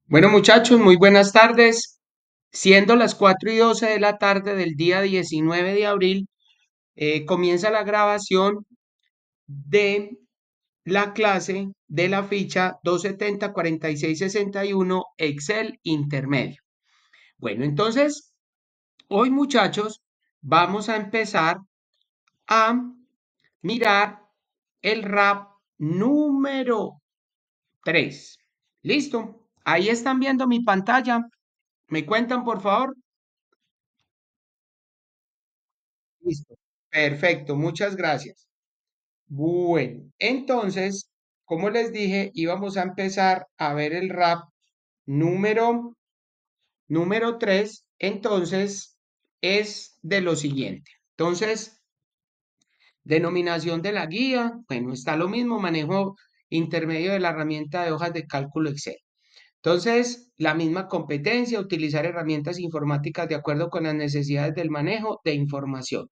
Bueno, muchachos, muy buenas tardes. Siendo las 4:12 de la tarde del día 19 de abril, comienza la grabación de la clase de la ficha 270-4661 Excel Intermedio. Bueno, entonces, hoy, muchachos, vamos a empezar a mirar el RAP número 3. ¿Listo? Ahí están viendo mi pantalla. ¿Me cuentan, por favor? Listo. Perfecto, muchas gracias. Bueno, entonces, como les dije, íbamos a empezar a ver el RAP número, número 3. Entonces, es de lo siguiente. Entonces, denominación de la guía. Bueno, está lo mismo, manejo intermedio de la herramienta de hojas de cálculo Excel. Entonces, la misma competencia, utilizar herramientas informáticas de acuerdo con las necesidades del manejo de información.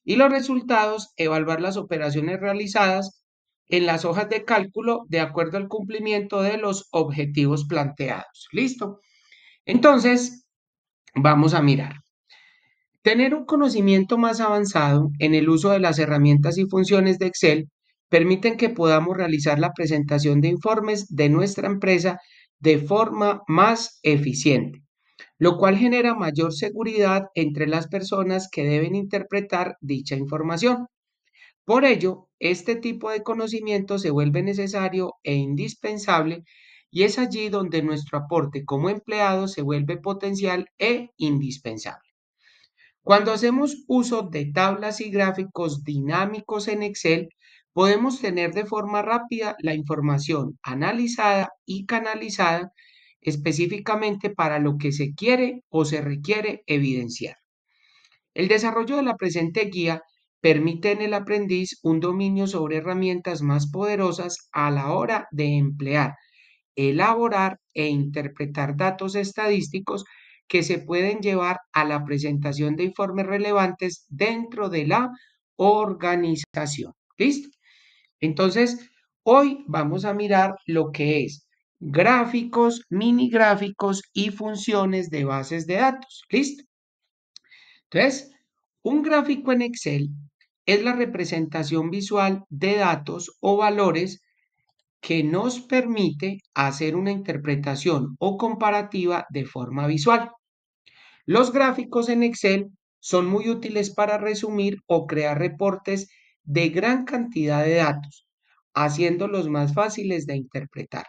Y los resultados, evaluar las operaciones realizadas en las hojas de cálculo de acuerdo al cumplimiento de los objetivos planteados. ¿Listo? Entonces, vamos a mirar. Tener un conocimiento más avanzado en el uso de las herramientas y funciones de Excel permiten que podamos realizar la presentación de informes de nuestra empresa de forma más eficiente, lo cual genera mayor seguridad entre las personas que deben interpretar dicha información. Por ello, este tipo de conocimiento se vuelve necesario e indispensable y es allí donde nuestro aporte como empleado se vuelve potencial e indispensable. Cuando hacemos uso de tablas y gráficos dinámicos en Excel, podemos tener de forma rápida la información analizada y canalizada específicamente para lo que se quiere o se requiere evidenciar. El desarrollo de la presente guía permite en el aprendiz un dominio sobre herramientas más poderosas a la hora de emplear, elaborar e interpretar datos estadísticos que se pueden llevar a la presentación de informes relevantes dentro de la organización. ¿Listo? Entonces, hoy vamos a mirar lo que es gráficos, mini gráficos y funciones de bases de datos. ¿Listo? Entonces, un gráfico en Excel es la representación visual de datos o valores que nos permite hacer una interpretación o comparativa de forma visual. Los gráficos en Excel son muy útiles para resumir o crear reportes de gran cantidad de datos, haciéndolos más fáciles de interpretar.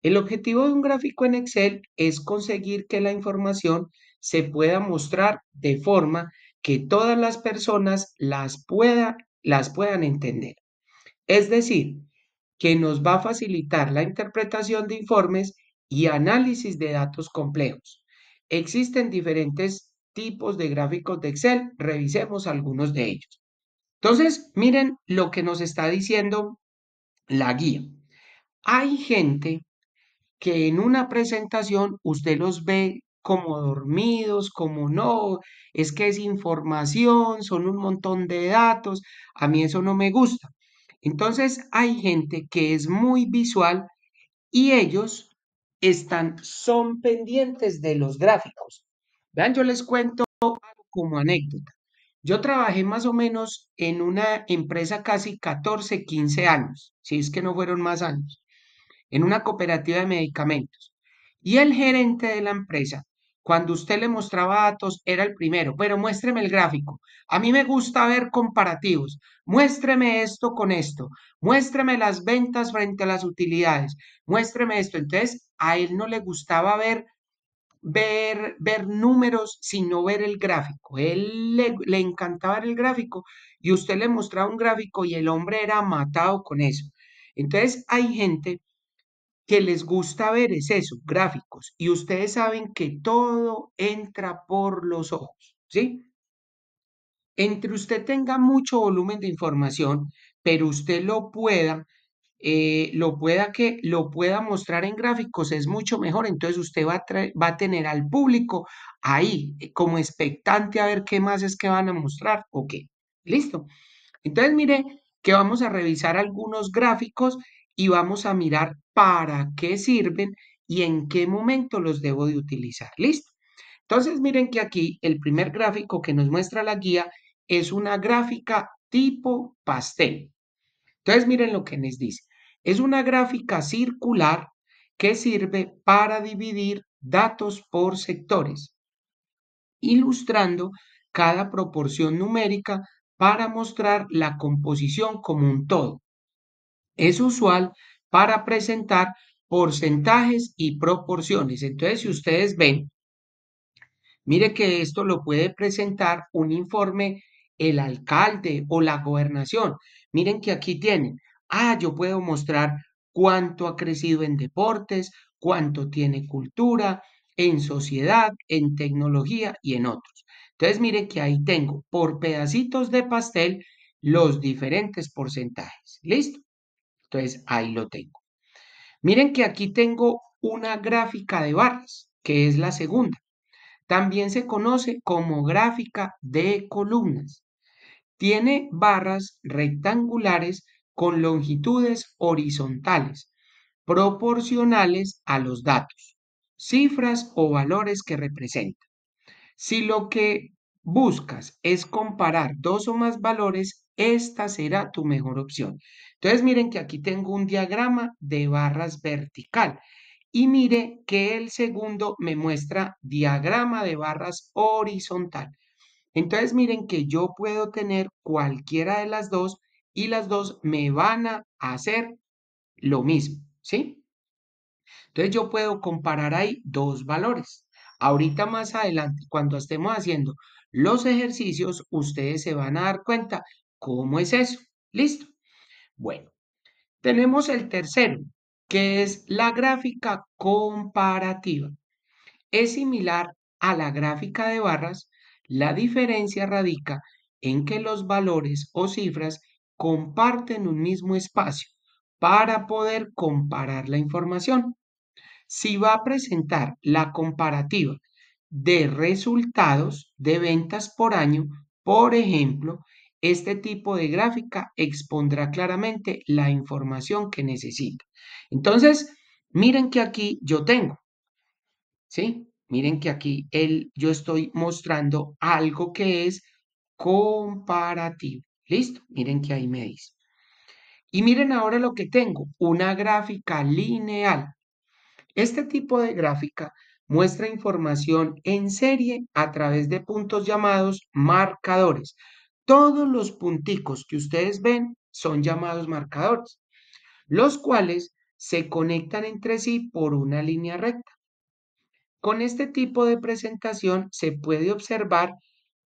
El objetivo de un gráfico en Excel es conseguir que la información se pueda mostrar de forma que todas las personas las puedan entender. Es decir, que nos va a facilitar la interpretación de informes y análisis de datos complejos. Existen diferentes tipos de gráficos de Excel, revisemos algunos de ellos. Entonces, miren lo que nos está diciendo la guía. Hay gente que en una presentación usted los ve como dormidos, como no, es que es información, son un montón de datos, a mí eso no me gusta. Entonces hay gente que es muy visual y ellos son pendientes de los gráficos. Vean, yo les cuento como anécdota. Yo trabajé más o menos en una empresa casi 14, 15 años, si es que no fueron más años, en una cooperativa de medicamentos. Y el gerente de la empresa, cuando usted le mostraba datos, era el primero, pero muéstreme el gráfico. A mí me gusta ver comparativos. Muéstreme esto con esto. Muéstreme las ventas frente a las utilidades. Muéstreme esto. Entonces, a él no le gustaba ver números, sino ver el gráfico. Él le encantaba ver el gráfico y usted le mostraba un gráfico y el hombre era matado con eso. Entonces, hay gente que les gusta ver es eso, gráficos. Y ustedes saben que todo entra por los ojos, ¿sí? Entre usted tenga mucho volumen de información, pero usted lo pueda mostrar en gráficos, es mucho mejor. Entonces usted va a tener al público ahí como expectante a ver qué más es que van a mostrar o qué. Listo. Entonces, mire que vamos a revisar algunos gráficos y vamos a mirar para qué sirven y en qué momento los debo de utilizar. ¿Listo? Entonces miren que aquí el primer gráfico que nos muestra la guía es una gráfica tipo pastel. Entonces miren lo que les dice. Es una gráfica circular que sirve para dividir datos por sectores, ilustrando cada proporción numérica para mostrar la composición como un todo. Es usual para presentar porcentajes y proporciones. Entonces, si ustedes ven, mire que esto lo puede presentar un informe el alcalde o la gobernación. Miren que aquí tienen, yo puedo mostrar cuánto ha crecido en deportes, cuánto tiene cultura, en sociedad, en tecnología y en otros. Entonces, miren que ahí tengo por pedacitos de pastel los diferentes porcentajes. ¿Listo? Entonces, ahí lo tengo. Miren que aquí tengo una gráfica de barras, que es la segunda. También se conoce como gráfica de columnas. Tiene barras rectangulares con longitudes horizontales, proporcionales a los datos, cifras o valores que representan. Si lo que buscas es comparar dos o más valores, esta será tu mejor opción. Entonces miren que aquí tengo un diagrama de barras vertical y mire que el segundo me muestra diagrama de barras horizontal. Entonces miren que yo puedo tener cualquiera de las dos y las dos me van a hacer lo mismo, ¿sí? Entonces yo puedo comparar ahí dos valores. Ahorita más adelante, cuando estemos haciendo los ejercicios, ustedes se van a dar cuenta cómo es eso. ¿Listo? Bueno, tenemos el tercero, que es la gráfica comparativa. Es similar a la gráfica de barras, la diferencia radica en que los valores o cifras comparten un mismo espacio para poder comparar la información. Si va a presentar la comparativa de resultados de ventas por año, por ejemplo, este tipo de gráfica expondrá claramente la información que necesita. Entonces, miren que aquí yo tengo, ¿sí? Miren que aquí yo estoy mostrando algo que es comparativo. ¿Listo? Miren que ahí me dice. Y miren ahora lo que tengo, una gráfica lineal. Este tipo de gráfica muestra información en serie a través de puntos llamados marcadores. Todos los punticos que ustedes ven son llamados marcadores, los cuales se conectan entre sí por una línea recta. Con este tipo de presentación se puede observar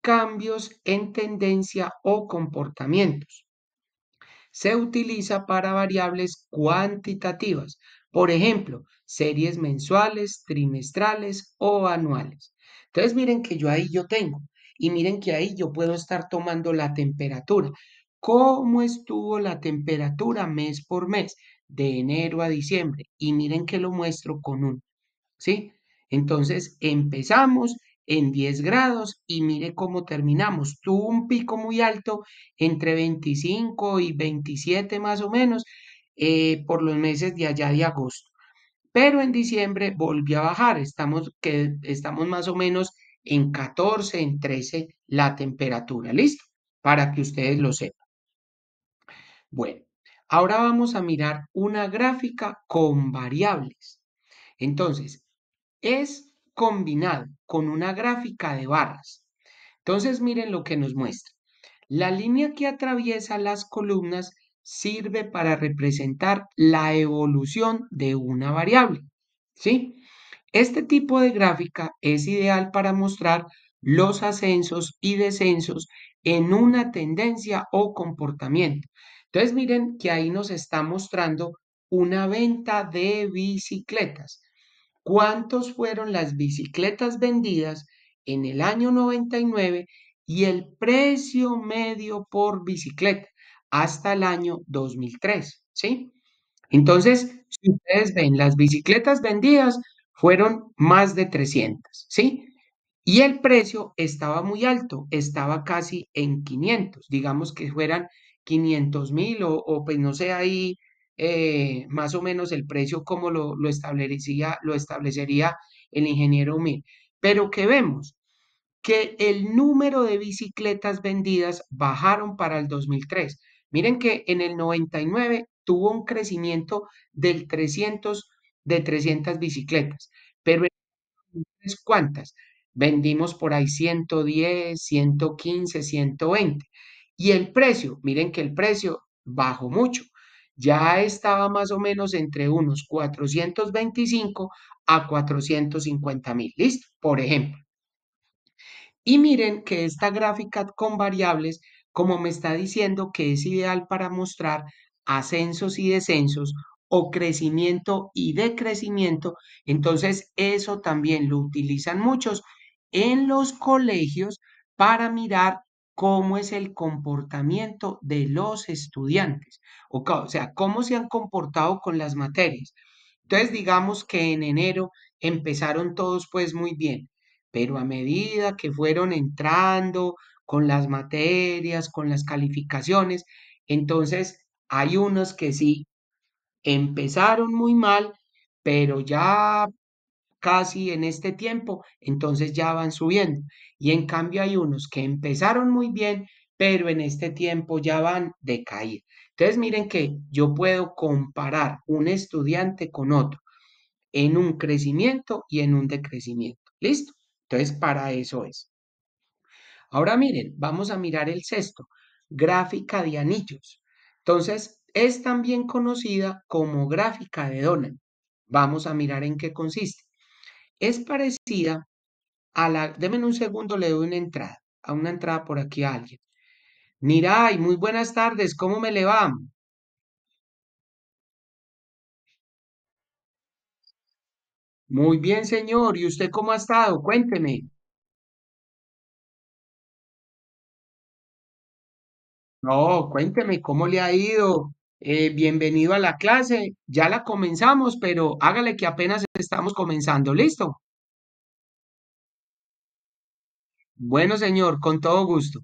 cambios en tendencia o comportamientos. Se utiliza para variables cuantitativas, por ejemplo, series mensuales, trimestrales o anuales. Entonces miren que yo tengo y miren que ahí yo puedo estar tomando la temperatura. ¿Cómo estuvo la temperatura mes por mes, de enero a diciembre? Y miren que lo muestro con un, ¿sí? Entonces empezamos en 10 grados y mire cómo terminamos. Tuvo un pico muy alto entre 25 y 27 más o menos por los meses de allá de agosto. Pero en diciembre volvió a bajar. Estamos más o menos en 14, en 13 la temperatura. ¿Listo? Para que ustedes lo sepan. Bueno, ahora vamos a mirar una gráfica con variables. Entonces, es combinado con una gráfica de barras. Entonces, miren lo que nos muestra. La línea que atraviesa las columnas sirve para representar la evolución de una variable. ¿Sí? Este tipo de gráfica es ideal para mostrar los ascensos y descensos en una tendencia o comportamiento. Entonces, miren que ahí nos está mostrando una venta de bicicletas. ¿Cuántos fueron las bicicletas vendidas en el año 99 y el precio medio por bicicleta hasta el año 2003? ¿Sí? Entonces, si ustedes ven, las bicicletas vendidas fueron más de 300, ¿sí? Y el precio estaba muy alto, estaba casi en 500, digamos que fueran 500.000 o pues no sé ahí más o menos el precio como lo establecería el ingeniero Mir. Pero que vemos que el número de bicicletas vendidas bajaron para el 2003. Miren que en el 99 tuvo un crecimiento de 300 bicicletas, pero entonces, ¿cuántas? Vendimos por ahí 110, 115, 120. Y el precio, miren que el precio bajó mucho. Ya estaba más o menos entre unos 425 a 450.000. ¿Listo? Por ejemplo. Y miren que esta gráfica con variables, como me está diciendo que es ideal para mostrar ascensos y descensos o crecimiento y decrecimiento, entonces eso también lo utilizan muchos en los colegios para mirar cómo es el comportamiento de los estudiantes, o sea, cómo se han comportado con las materias. Entonces, digamos que en enero empezaron todos pues muy bien, pero a medida que fueron entrando con las materias, con las calificaciones, entonces hay unos que sí empezaron muy mal, pero ya casi en este tiempo, entonces ya van subiendo. Y en cambio hay unos que empezaron muy bien, pero en este tiempo ya van de caída. Entonces miren que yo puedo comparar un estudiante con otro en un crecimiento y en un decrecimiento. ¿Listo? Entonces, para eso es. Ahora miren, vamos a mirar el sexto, gráfica de anillos. Entonces, es también conocida como gráfica de Donald. Vamos a mirar en qué consiste. Es parecida a la, denme un segundo, le doy una entrada, a una entrada por aquí a alguien. Miray, muy buenas tardes, ¿cómo me le va? Muy bien, señor, ¿y usted cómo ha estado? Cuénteme. No, cuénteme cómo le ha ido. Bienvenido a la clase. Ya la comenzamos, pero hágale que apenas estamos comenzando. ¿Listo? Bueno, señor, con todo gusto.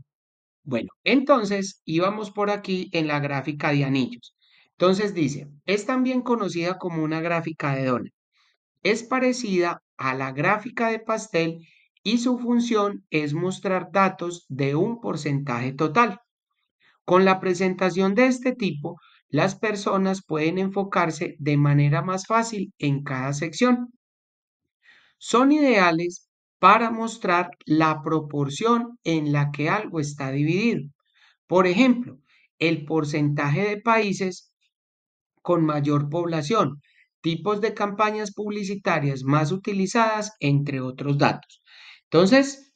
Bueno, entonces íbamos por aquí en la gráfica de anillos. Entonces dice, es también conocida como una gráfica de Donald. Es parecida a la gráfica de pastel y su función es mostrar datos de un porcentaje total. Con la presentación de este tipo, las personas pueden enfocarse de manera más fácil en cada sección. Son ideales para mostrar la proporción en la que algo está dividido. Por ejemplo, el porcentaje de países con mayor población, tipos de campañas publicitarias más utilizadas, entre otros datos. Entonces,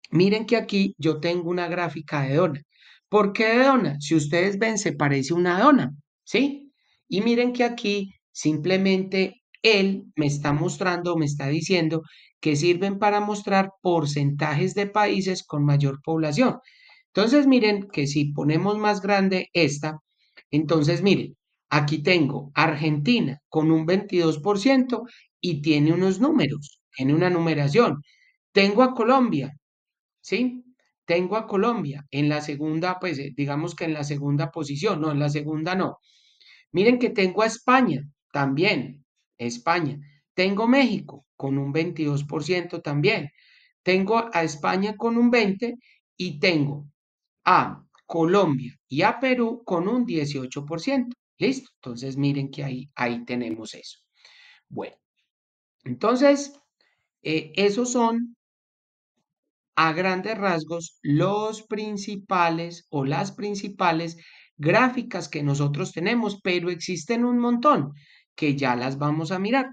miren que aquí yo tengo una gráfica de dona. ¿Por qué de dona? Si ustedes ven, se parece una dona, ¿sí? Y miren que aquí simplemente él me está mostrando, me está diciendo que sirven para mostrar porcentajes de países con mayor población. Entonces, miren que si ponemos más grande esta, entonces miren, aquí tengo Argentina con un 22% y tiene unos números, tiene una numeración. Tengo a Colombia, ¿sí? Tengo a Colombia en la segunda, pues digamos que en la segunda posición, no, en la segunda no. Miren que tengo a España también, España. Tengo México con un 22% también. Tengo a España con un 20% y tengo a Colombia y a Perú con un 18%. ¿Listo? Entonces miren que ahí tenemos eso. Bueno, entonces, esos son a grandes rasgos los principales o las principales gráficas que nosotros tenemos, pero existen un montón que ya las vamos a mirar.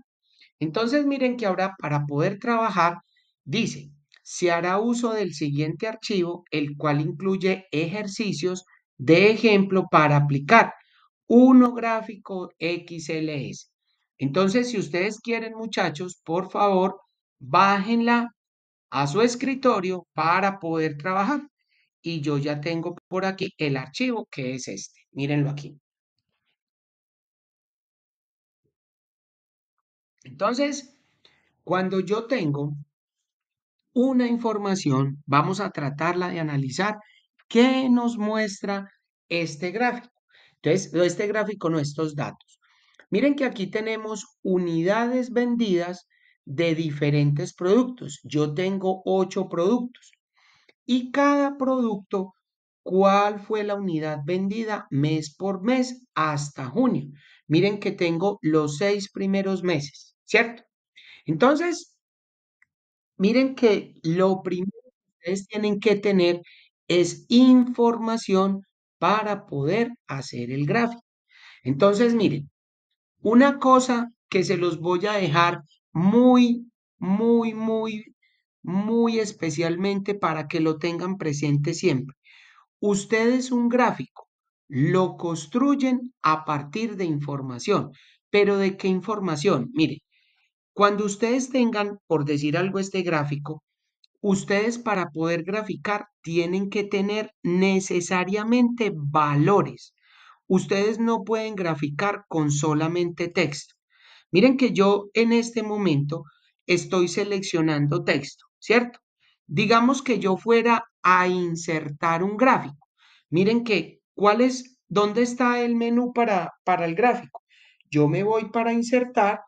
Entonces miren que ahora para poder trabajar, dice, se hará uso del siguiente archivo, el cual incluye ejercicios de ejemplo para aplicar uno gráfico XLS. Entonces, si ustedes quieren, muchachos, por favor, bájenla a su escritorio para poder trabajar. Y yo ya tengo por aquí el archivo que es este. Mírenlo aquí. Entonces, cuando yo tengo una información, vamos a tratarla de analizar qué nos muestra este gráfico. Entonces, este gráfico no, estos datos. Miren que aquí tenemos unidades vendidas de diferentes productos. Yo tengo 8 productos y cada producto, ¿cuál fue la unidad vendida mes por mes hasta junio? Miren que tengo los 6 primeros meses, ¿cierto? Entonces, miren que lo primero que ustedes tienen que tener es información para poder hacer el gráfico. Entonces, miren, una cosa que se los voy a dejar muy, muy, muy, muy especialmente para que lo tengan presente siempre. Ustedes un gráfico lo construyen a partir de información. ¿Pero de qué información? Mire, cuando ustedes tengan, por decir algo, este gráfico, ustedes para poder graficar tienen que tener necesariamente valores. Ustedes no pueden graficar con solamente texto. Miren que yo en este momento estoy seleccionando texto, ¿cierto? Digamos que yo fuera a insertar un gráfico. Miren que, ¿dónde está el menú para el gráfico? Yo me voy para insertar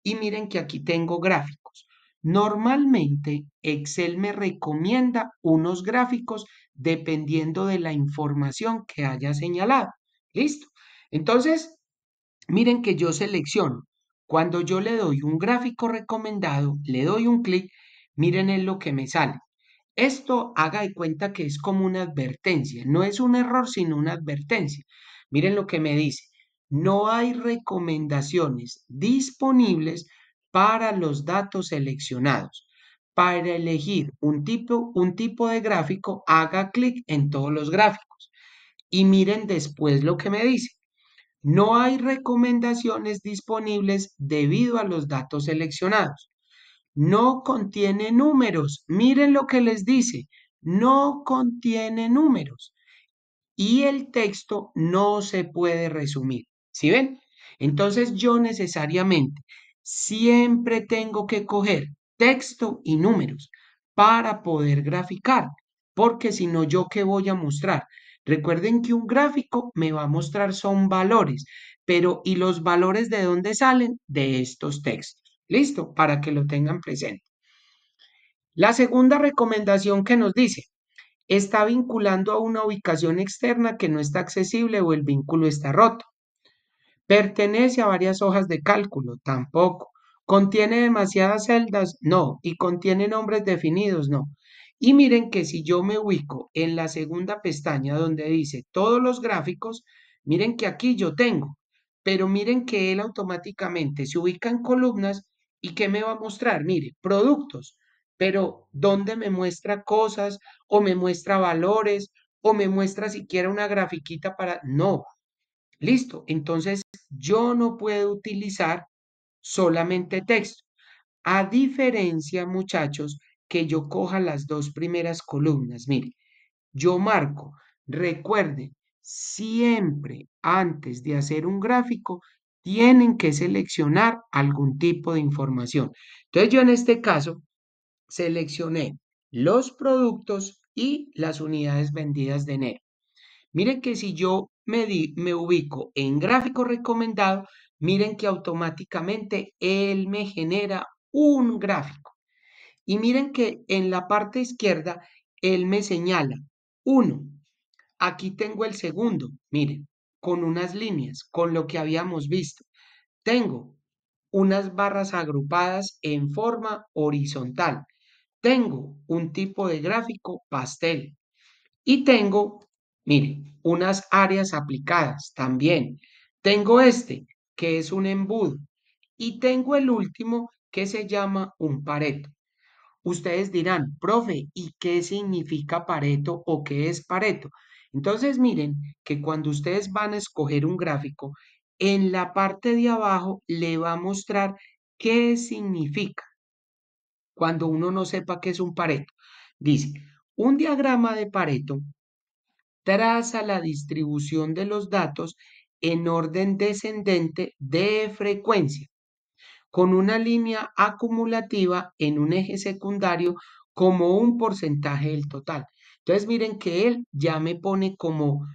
y miren que aquí tengo gráficos. Normalmente Excel me recomienda unos gráficos dependiendo de la información que haya señalado. ¿Listo? Entonces, miren que yo selecciono. Cuando yo le doy un gráfico recomendado, le doy un clic, miren en lo que me sale. Esto haga de cuenta que es como una advertencia, no es un error, sino una advertencia. Miren lo que me dice. No hay recomendaciones disponibles para los datos seleccionados. Para elegir un tipo de gráfico, haga clic en todos los gráficos. Y miren después lo que me dice. No hay recomendaciones disponibles debido a los datos seleccionados. No contiene números. Miren lo que les dice. No contiene números y el texto no se puede resumir. ¿Sí ven? Entonces yo necesariamente siempre tengo que coger texto y números para poder graficar, porque si no, ¿yo qué voy a mostrar? Recuerden que un gráfico me va a mostrar son valores, pero ¿y los valores de dónde salen? De estos textos. ¿Listo? Para que lo tengan presente. La segunda recomendación que nos dice, está vinculando a una ubicación externa que no está accesible o el vínculo está roto. Pertenece a varias hojas de cálculo, tampoco. Contiene demasiadas celdas, no. Y contiene nombres definidos, no. Y miren que si yo me ubico en la segunda pestaña donde dice todos los gráficos, miren que aquí yo tengo, pero miren que él automáticamente se ubica en columnas y ¿qué me va a mostrar? Mire, productos, pero ¿dónde me muestra cosas o me muestra valores o me muestra siquiera una grafiquita para... No, listo. Entonces yo no puedo utilizar solamente texto. A diferencia, muchachos, que yo coja las dos primeras columnas. Mire, yo marco, recuerden, siempre antes de hacer un gráfico, tienen que seleccionar algún tipo de información. Entonces yo en este caso seleccioné los productos y las unidades vendidas de enero. Miren que si yo me ubico en gráfico recomendado, miren que automáticamente él me genera un gráfico. Y miren que en la parte izquierda, él me señala uno. Aquí tengo el segundo, miren, con unas líneas, con lo que habíamos visto. Tengo unas barras agrupadas en forma horizontal. Tengo un tipo de gráfico pastel. Y tengo, mire, unas áreas aplicadas también. Tengo este, que es un embudo. Y tengo el último, que se llama un Pareto. Ustedes dirán, profe, ¿y qué significa Pareto o qué es Pareto? Entonces miren que cuando ustedes van a escoger un gráfico, en la parte de abajo le va a mostrar qué significa cuando uno no sepa qué es un Pareto. Dice, un diagrama de Pareto traza la distribución de los datos en orden descendente de frecuencia, con una línea acumulativa en un eje secundario como un porcentaje del total. Entonces miren que él ya me pone como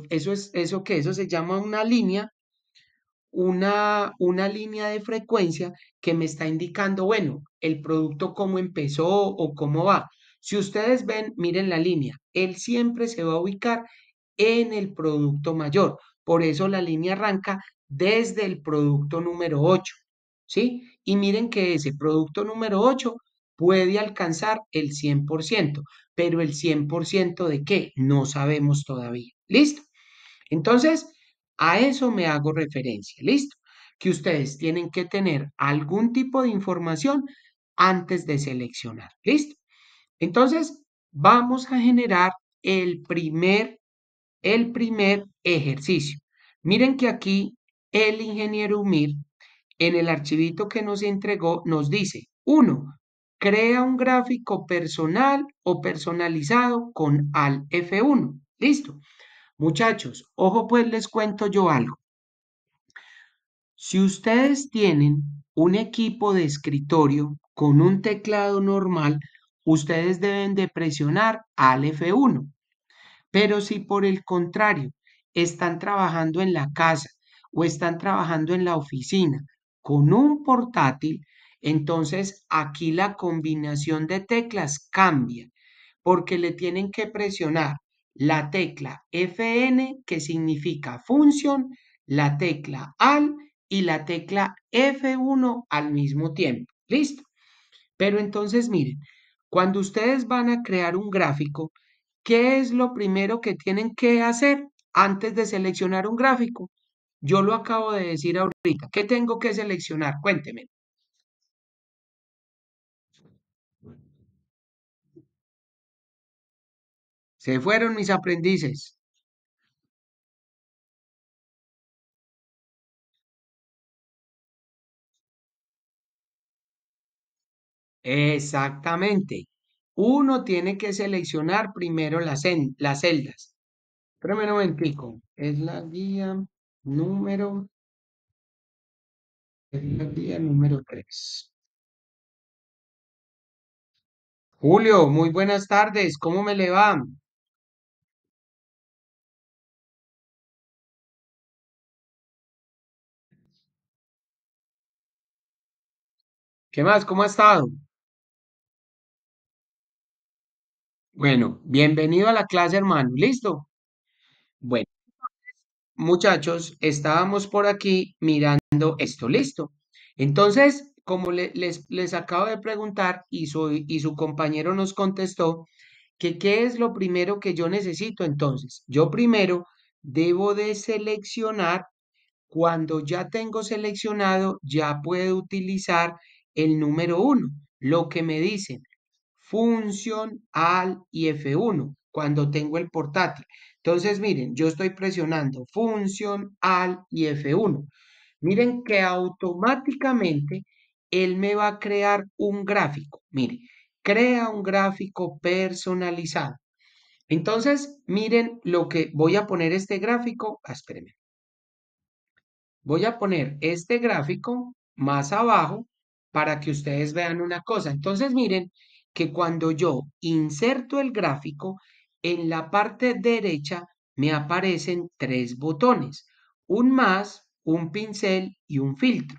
eso se llama una línea de frecuencia que me está indicando, bueno, el producto cómo empezó o cómo va. Si ustedes ven, miren la línea, él siempre se va a ubicar en el producto mayor. Por eso la línea arranca desde el producto número 8, ¿sí? Y miren que ese producto número 8 puede alcanzar el 100%, pero el 100% de qué no sabemos todavía. ¿Listo? Entonces, a eso me hago referencia, ¿listo? Que ustedes tienen que tener algún tipo de información antes de seleccionar, ¿listo? Entonces, vamos a generar el primer ejercicio. Miren que aquí el ingeniero Umir, en el archivito que nos entregó, nos dice, uno, crea un gráfico personal o personalizado con al F1. Listo. Muchachos, ojo pues les cuento yo algo. Si ustedes tienen un equipo de escritorio con un teclado normal, ustedes deben de presionar al F1. Pero si por el contrario están trabajando en la casa o están trabajando en la oficina con un portátil, entonces aquí la combinación de teclas cambia porque le tienen que presionar la tecla FN, que significa función, la tecla AL y la tecla F1 al mismo tiempo. ¿Listo? Pero entonces miren, cuando ustedes van a crear un gráfico, ¿qué es lo primero que tienen que hacer antes de seleccionar un gráfico? Yo lo acabo de decir ahorita. ¿Qué tengo que seleccionar? Cuénteme. Se fueron mis aprendices. Exactamente. Uno tiene que seleccionar primero las celdas. Espérame un momentico. Número, es la guía número 3. Julio, muy buenas tardes. ¿Cómo me le va? ¿Qué más? ¿Cómo ha estado? Bueno, bienvenido a la clase, hermano. ¿Listo? Bueno, muchachos, estábamos por aquí mirando esto. ¿Listo? Entonces, como les acabo de preguntar y su compañero nos contestó, que qué es lo primero que yo necesito. Entonces, yo primero debo de seleccionar, cuando ya tengo seleccionado, ya puedo utilizar el número uno, lo que me dicen, función al y F1, cuando tengo el portátil. Entonces, miren, yo estoy presionando función al y F1. Miren que automáticamente él me va a crear un gráfico. Mire, crea un gráfico personalizado. Entonces, miren lo que voy a poner este gráfico. Espérenme. Voy a poner este gráfico más abajo para que ustedes vean una cosa. Entonces, miren que cuando yo inserto el gráfico, en la parte derecha me aparecen tres botones, un más, un pincel y un filtro.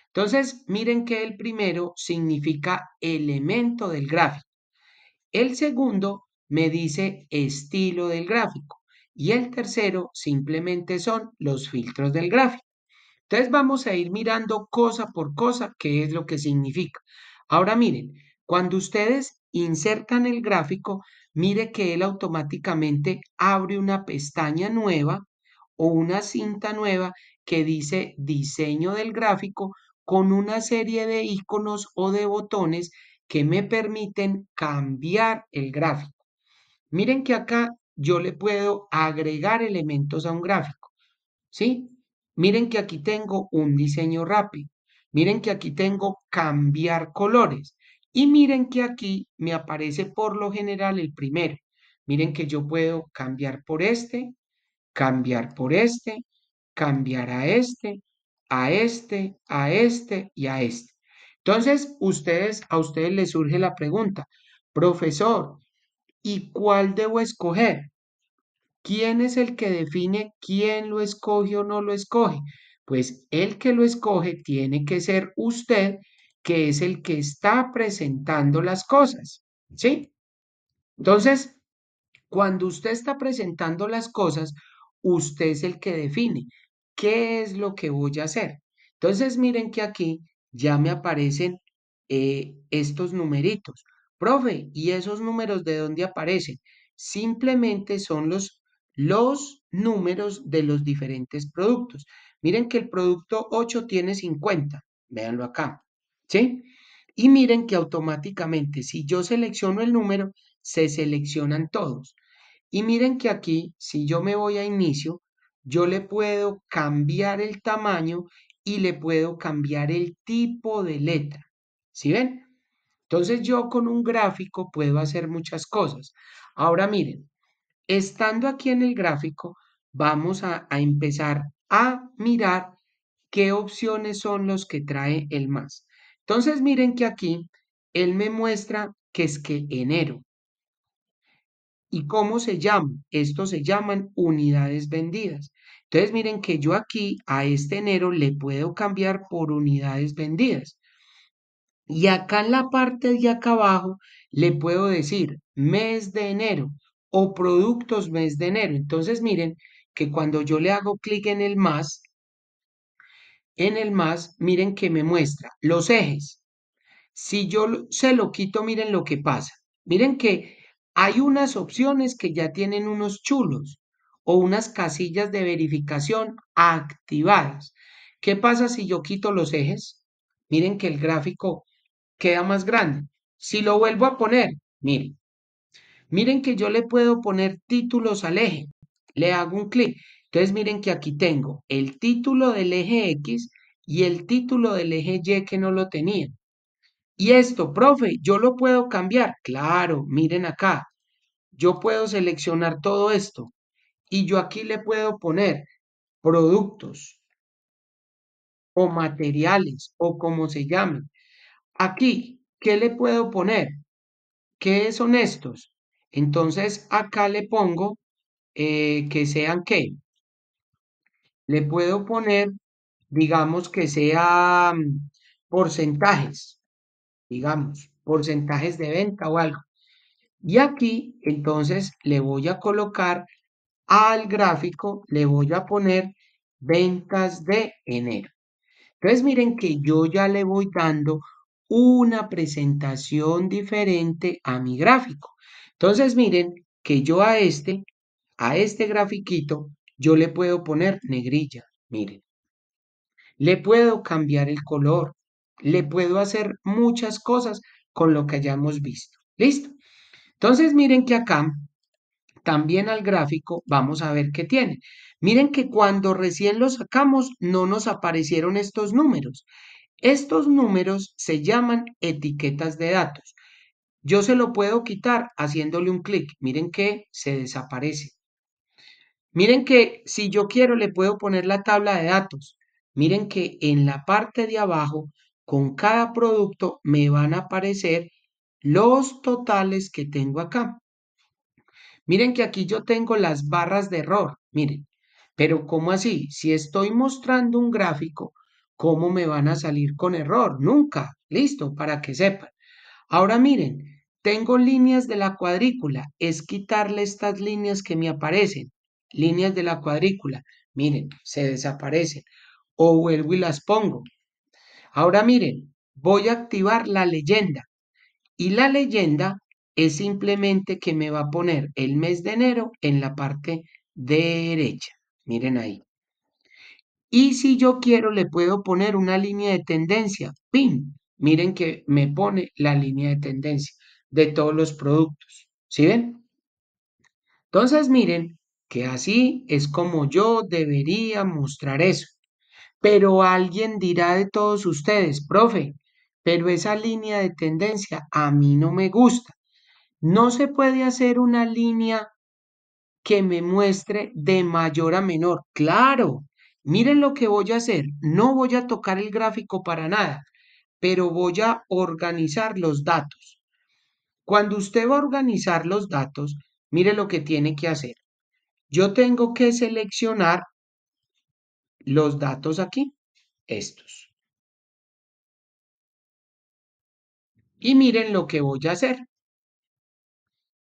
Entonces, miren que el primero significa elemento del gráfico. El segundo me dice estilo del gráfico. Y el tercero simplemente son los filtros del gráfico. Entonces vamos a ir mirando cosa por cosa qué es lo que significa. Ahora miren, cuando ustedes insertan el gráfico, mire que él automáticamente abre una pestaña nueva o una cinta nueva que dice diseño del gráfico con una serie de iconos o de botones que me permiten cambiar el gráfico. Miren que acá yo le puedo agregar elementos a un gráfico. ¿Sí? Miren que aquí tengo un diseño rápido. Miren que aquí tengo cambiar colores. Y miren que aquí me aparece por lo general el primero. Miren que yo puedo cambiar por este, cambiar a este, a este, a este y a este. Entonces, a ustedes les surge la pregunta, profesor, ¿y cuál debo escoger? ¿Quién es el que define quién lo escoge o no lo escoge? Pues el que lo escoge tiene que ser usted, que es el que está presentando las cosas, ¿sí? Entonces, cuando usted está presentando las cosas, usted es el que define qué es lo que voy a hacer. Entonces, miren que aquí ya me aparecen estos numeritos. Profe, ¿y esos números de dónde aparecen? Simplemente son los números de los diferentes productos. Miren que el producto 8 tiene 50. Véanlo acá. ¿Sí? Y miren que automáticamente, si yo selecciono el número, se seleccionan todos. Y miren que aquí, si yo me voy a inicio, yo le puedo cambiar el tamaño y le puedo cambiar el tipo de letra. ¿Sí ven? Entonces yo con un gráfico puedo hacer muchas cosas. Ahora miren, estando aquí en el gráfico, vamos a empezar a mirar qué opciones son los que trae el más. Entonces miren que aquí él me muestra que es que enero. ¿Y cómo se llaman? Estos se llaman unidades vendidas. Entonces miren que yo aquí a este enero le puedo cambiar por unidades vendidas. Y acá en la parte de acá abajo le puedo decir mes de enero o productos mes de enero. Entonces miren que cuando yo le hago clic en el más, miren que me muestra los ejes. Si yo se lo quito, miren lo que pasa. Miren que hay unas opciones que ya tienen unos chulos o unas casillas de verificación activadas. ¿Qué pasa si yo quito los ejes? Miren que el gráfico queda más grande. Si lo vuelvo a poner, miren que yo le puedo poner títulos al eje. Le hago un clic. Entonces miren que aquí tengo el título del eje X y el título del eje Y que no lo tenía. Y esto, profe, yo lo puedo cambiar. Claro, miren acá. Yo puedo seleccionar todo esto y yo aquí le puedo poner productos o materiales o como se llamen. Aquí, ¿qué le puedo poner? ¿Qué son estos? Entonces acá le pongo que sean qué. Le puedo poner, digamos que sean porcentajes, digamos, porcentajes de venta o algo. Y aquí, entonces, le voy a colocar al gráfico, le voy a poner ventas de enero. Entonces, miren que yo ya le voy dando una presentación diferente a mi gráfico. Entonces, miren que yo a este grafiquito, yo le puedo poner negrilla. Miren, le puedo cambiar el color, le puedo hacer muchas cosas con lo que hayamos visto. ¿Listo? Entonces, miren que acá también al gráfico vamos a ver qué tiene. Miren que cuando recién lo sacamos no nos aparecieron estos números. Estos números se llaman etiquetas de datos. Yo se lo puedo quitar haciéndole un clic. Miren que se desaparece. Miren que si yo quiero le puedo poner la tabla de datos. Miren que en la parte de abajo, con cada producto, me van a aparecer los totales que tengo acá. Miren que aquí yo tengo las barras de error, miren, pero ¿cómo así? Si estoy mostrando un gráfico, ¿cómo me van a salir con error? Nunca, listo, para que sepan. Ahora miren, tengo líneas de la cuadrícula, es quitarle estas líneas que me aparecen, líneas de la cuadrícula, miren, se desaparecen, o vuelvo y las pongo. Ahora miren, voy a activar la leyenda. Y la leyenda es simplemente que me va a poner el mes de enero en la parte derecha. Miren ahí. Y si yo quiero, le puedo poner una línea de tendencia. ¡Pin! Miren que me pone la línea de tendencia de todos los productos. ¿Sí ven? Entonces, miren que así es como yo debería mostrar eso. Pero alguien dirá de todos ustedes, profe, pero esa línea de tendencia a mí no me gusta. No se puede hacer una línea que me muestre de mayor a menor. Claro, miren lo que voy a hacer. No voy a tocar el gráfico para nada, pero voy a organizar los datos. Cuando usted va a organizar los datos, mire lo que tiene que hacer. yo tengo que seleccionar los datos aquí, estos. Y miren lo que voy a hacer.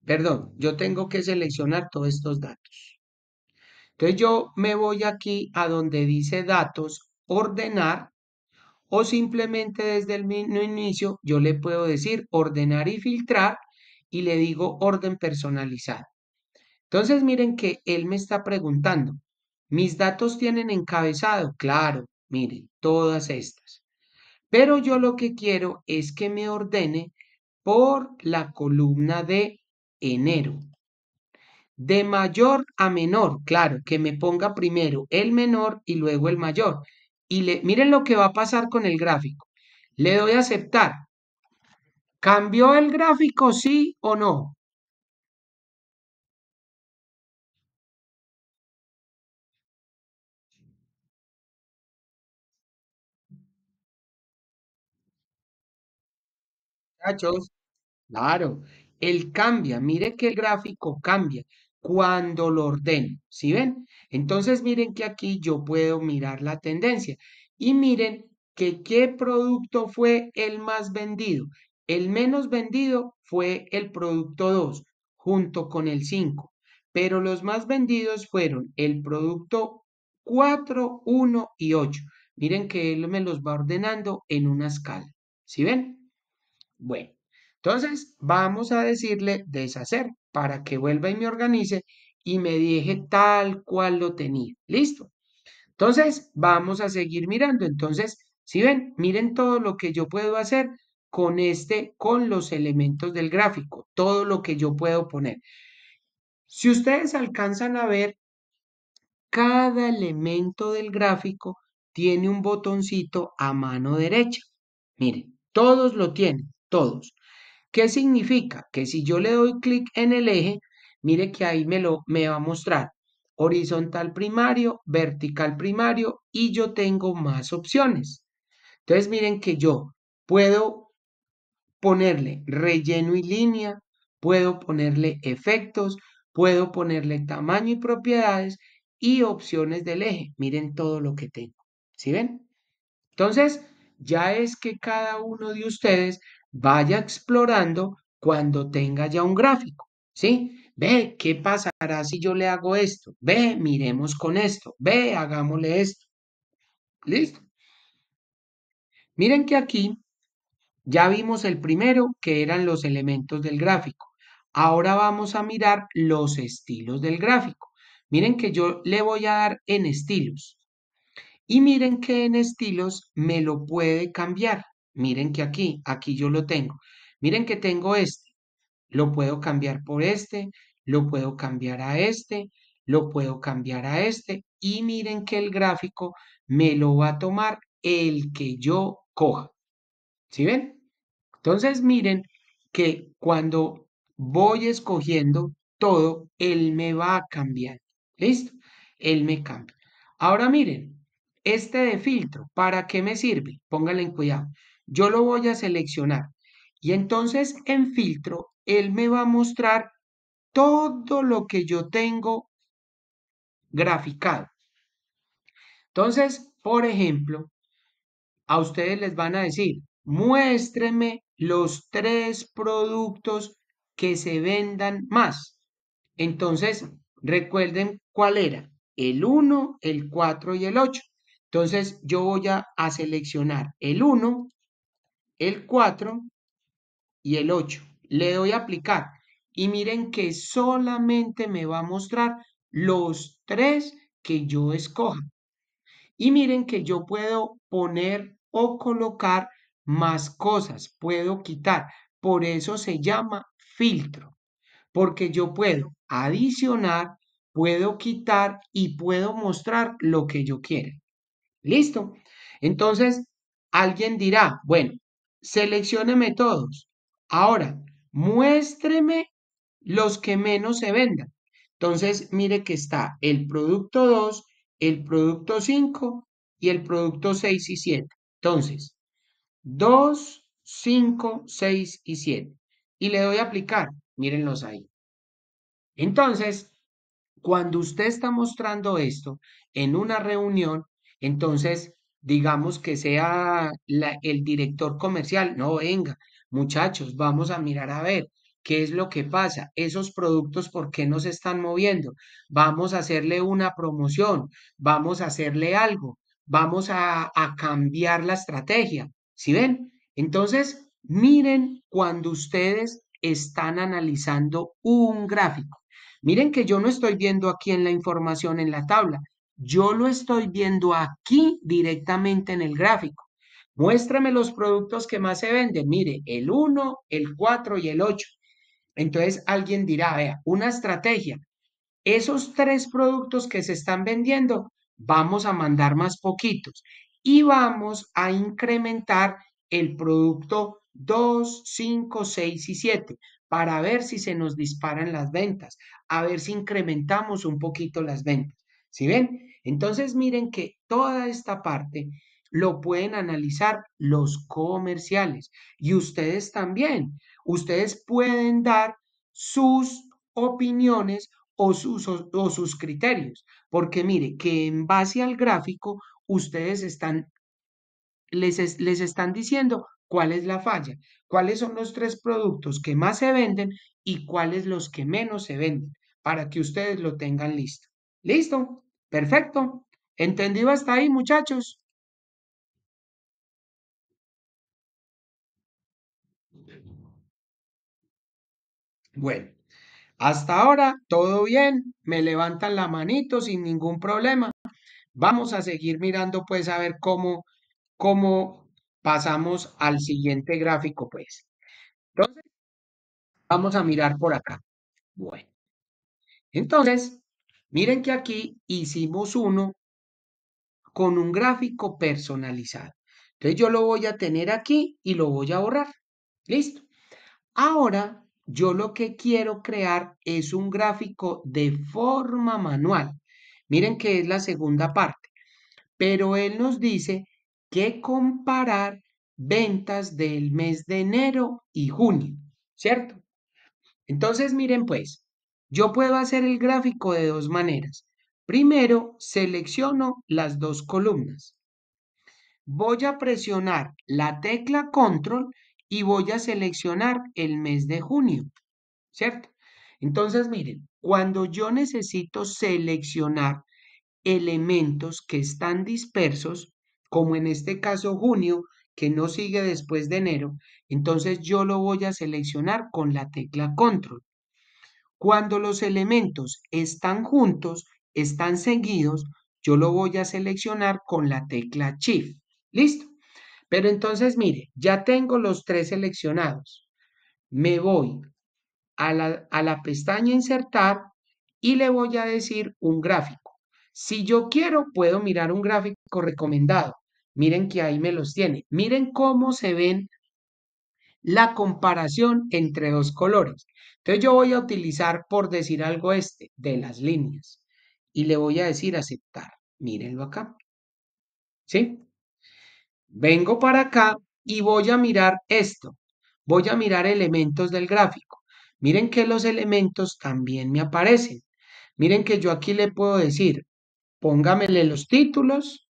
Perdón, yo tengo que seleccionar todos estos datos. Entonces yo me voy aquí a donde dice datos, ordenar, o simplemente desde el mismo inicio yo le puedo decir ordenar y filtrar y le digo orden personalizado. Entonces miren que él me está preguntando, ¿mis datos tienen encabezado? Claro, miren, todas estas. Pero yo lo que quiero es que me ordene por la columna de enero. De mayor a menor, claro, que me ponga primero el menor y luego el mayor. Y miren lo que va a pasar con el gráfico. Le doy a aceptar. ¿Cambió el gráfico, sí o no? Muchachos, claro, él cambia. Mire que el gráfico cambia cuando lo ordeno. ¿Sí ven? Entonces miren que aquí yo puedo mirar la tendencia. Y miren que qué producto fue el más vendido. El menos vendido fue el producto 2 junto con el 5. Pero los más vendidos fueron el producto 4, 1 y 8. Miren que él me los va ordenando en una escala. ¿Sí ven? Bueno, entonces vamos a decirle deshacer para que vuelva y me organice y me deje tal cual lo tenía. ¿Listo? Entonces vamos a seguir mirando. Entonces, si ven, miren todo lo que yo puedo hacer con los elementos del gráfico, todo lo que yo puedo poner. Si ustedes alcanzan a ver, cada elemento del gráfico tiene un botoncito a mano derecha. Miren, todos lo tienen, todos. ¿Qué significa? Que si yo le doy clic en el eje, mire que ahí me va a mostrar horizontal primario, vertical primario y yo tengo más opciones. Entonces miren que yo puedo ponerle relleno y línea, puedo ponerle efectos, puedo ponerle tamaño y propiedades y opciones del eje. Miren todo lo que tengo. ¿Sí ven? Entonces, ya es que cada uno de ustedes vaya explorando cuando tenga ya un gráfico, ¿sí? Ve, ¿qué pasará si yo le hago esto? Ve, miremos con esto. Ve, hagámosle esto. ¿Listo? Miren que aquí ya vimos el primero, que eran los elementos del gráfico. Ahora vamos a mirar los estilos del gráfico. Miren que yo le voy a dar en estilos. Y miren que en estilos me lo puede cambiar. Miren que aquí yo lo tengo. Miren que tengo este. Lo puedo cambiar por este, lo puedo cambiar a este, lo puedo cambiar a este. Y miren que el gráfico me lo va a tomar el que yo coja. ¿Sí ven? Entonces miren que cuando voy escogiendo todo, él me va a cambiar. ¿Listo? Él me cambia. Ahora miren, este de filtro, ¿para qué me sirve? Pónganle en cuidado. Yo lo voy a seleccionar y entonces en filtro, él me va a mostrar todo lo que yo tengo graficado. Entonces, por ejemplo, a ustedes les van a decir, muéstreme los 3 productos que se vendan más. Entonces, recuerden cuál era, el 1, el 4 y el 8. Entonces, yo voy a seleccionar el 1, el 4 y el 8. Le doy a aplicar y miren que solamente me va a mostrar los 3 que yo escoja. Y miren que yo puedo poner o colocar más cosas, puedo quitar. Por eso se llama filtro, porque yo puedo adicionar, puedo quitar y puedo mostrar lo que yo quiera. ¿Listo? Entonces, alguien dirá, bueno, seleccióneme todos. Ahora, muéstreme los que menos se vendan. Entonces, mire que está el producto 2, el producto 5 y el producto 6 y 7. Entonces, 2, 5, 6 y 7. Y le doy a aplicar. Mírenlos ahí. Entonces, Cuando usted está mostrando esto en una reunión, entonces digamos que sea el director comercial, no, venga, muchachos, vamos a mirar a ver qué es lo que pasa, esos productos, ¿por qué no se están moviendo? Vamos a hacerle una promoción, vamos a hacerle algo, vamos a cambiar la estrategia. ¿Sí ven? Entonces, miren cuando ustedes están analizando un gráfico. Miren que yo no estoy viendo aquí en la información en la tabla, yo lo estoy viendo aquí directamente en el gráfico. Muéstrame los productos que más se venden. Mire, el 1, el 4 y el 8. Entonces alguien dirá, vea, una estrategia. Esos tres productos que se están vendiendo, vamos a mandar más poquitos y vamos a incrementar el producto 2, 5, 6 y 7 para ver si se nos disparan las ventas, a ver si incrementamos un poquito las ventas. ¿Sí ven? Entonces miren que toda esta parte lo pueden analizar los comerciales y ustedes también. Ustedes pueden dar sus opiniones o sus criterios, porque mire que en base al gráfico ustedes les están diciendo cuál es la falla, cuáles son los tres productos que más se venden y cuáles los que menos se venden, para que ustedes lo tengan listo. ¿Listo? Perfecto. ¿Entendido hasta ahí, muchachos? Bueno, hasta ahora todo bien, me levantan la manito sin ningún problema. Vamos a seguir mirando pues a ver cómo pasamos al siguiente gráfico, pues. Entonces, vamos a mirar por acá. Bueno, entonces, miren que aquí hicimos uno con un gráfico personalizado. Entonces, yo lo voy a tener aquí y lo voy a borrar. Listo. Ahora, yo lo que quiero crear es un gráfico de forma manual. Miren que es la segunda parte. Pero él nos dice que comparar ventas del mes de enero y junio, ¿cierto? Entonces, miren pues, yo puedo hacer el gráfico de dos maneras. Primero, selecciono las dos columnas. Voy a presionar la tecla control y voy a seleccionar el mes de junio, ¿cierto? Entonces, miren, cuando yo necesito seleccionar elementos que están dispersos, como en este caso junio, que no sigue después de enero, entonces yo lo voy a seleccionar con la tecla control. Cuando los elementos están juntos, están seguidos, yo lo voy a seleccionar con la tecla shift. ¿Listo? Pero entonces, mire, ya tengo los tres seleccionados. Me voy a la pestaña insertar y le voy a decir un gráfico. Si yo quiero, puedo mirar un gráfico recomendado. Miren que ahí me los tiene. Miren cómo se ven la comparación entre dos colores. Entonces yo voy a utilizar, por decir algo, este de las líneas y le voy a decir aceptar. Mírenlo acá. ¿Sí? Vengo para acá y voy a mirar esto. Voy a mirar elementos del gráfico. Miren que los elementos también me aparecen. Miren que yo aquí le puedo decir, póngamele los títulos,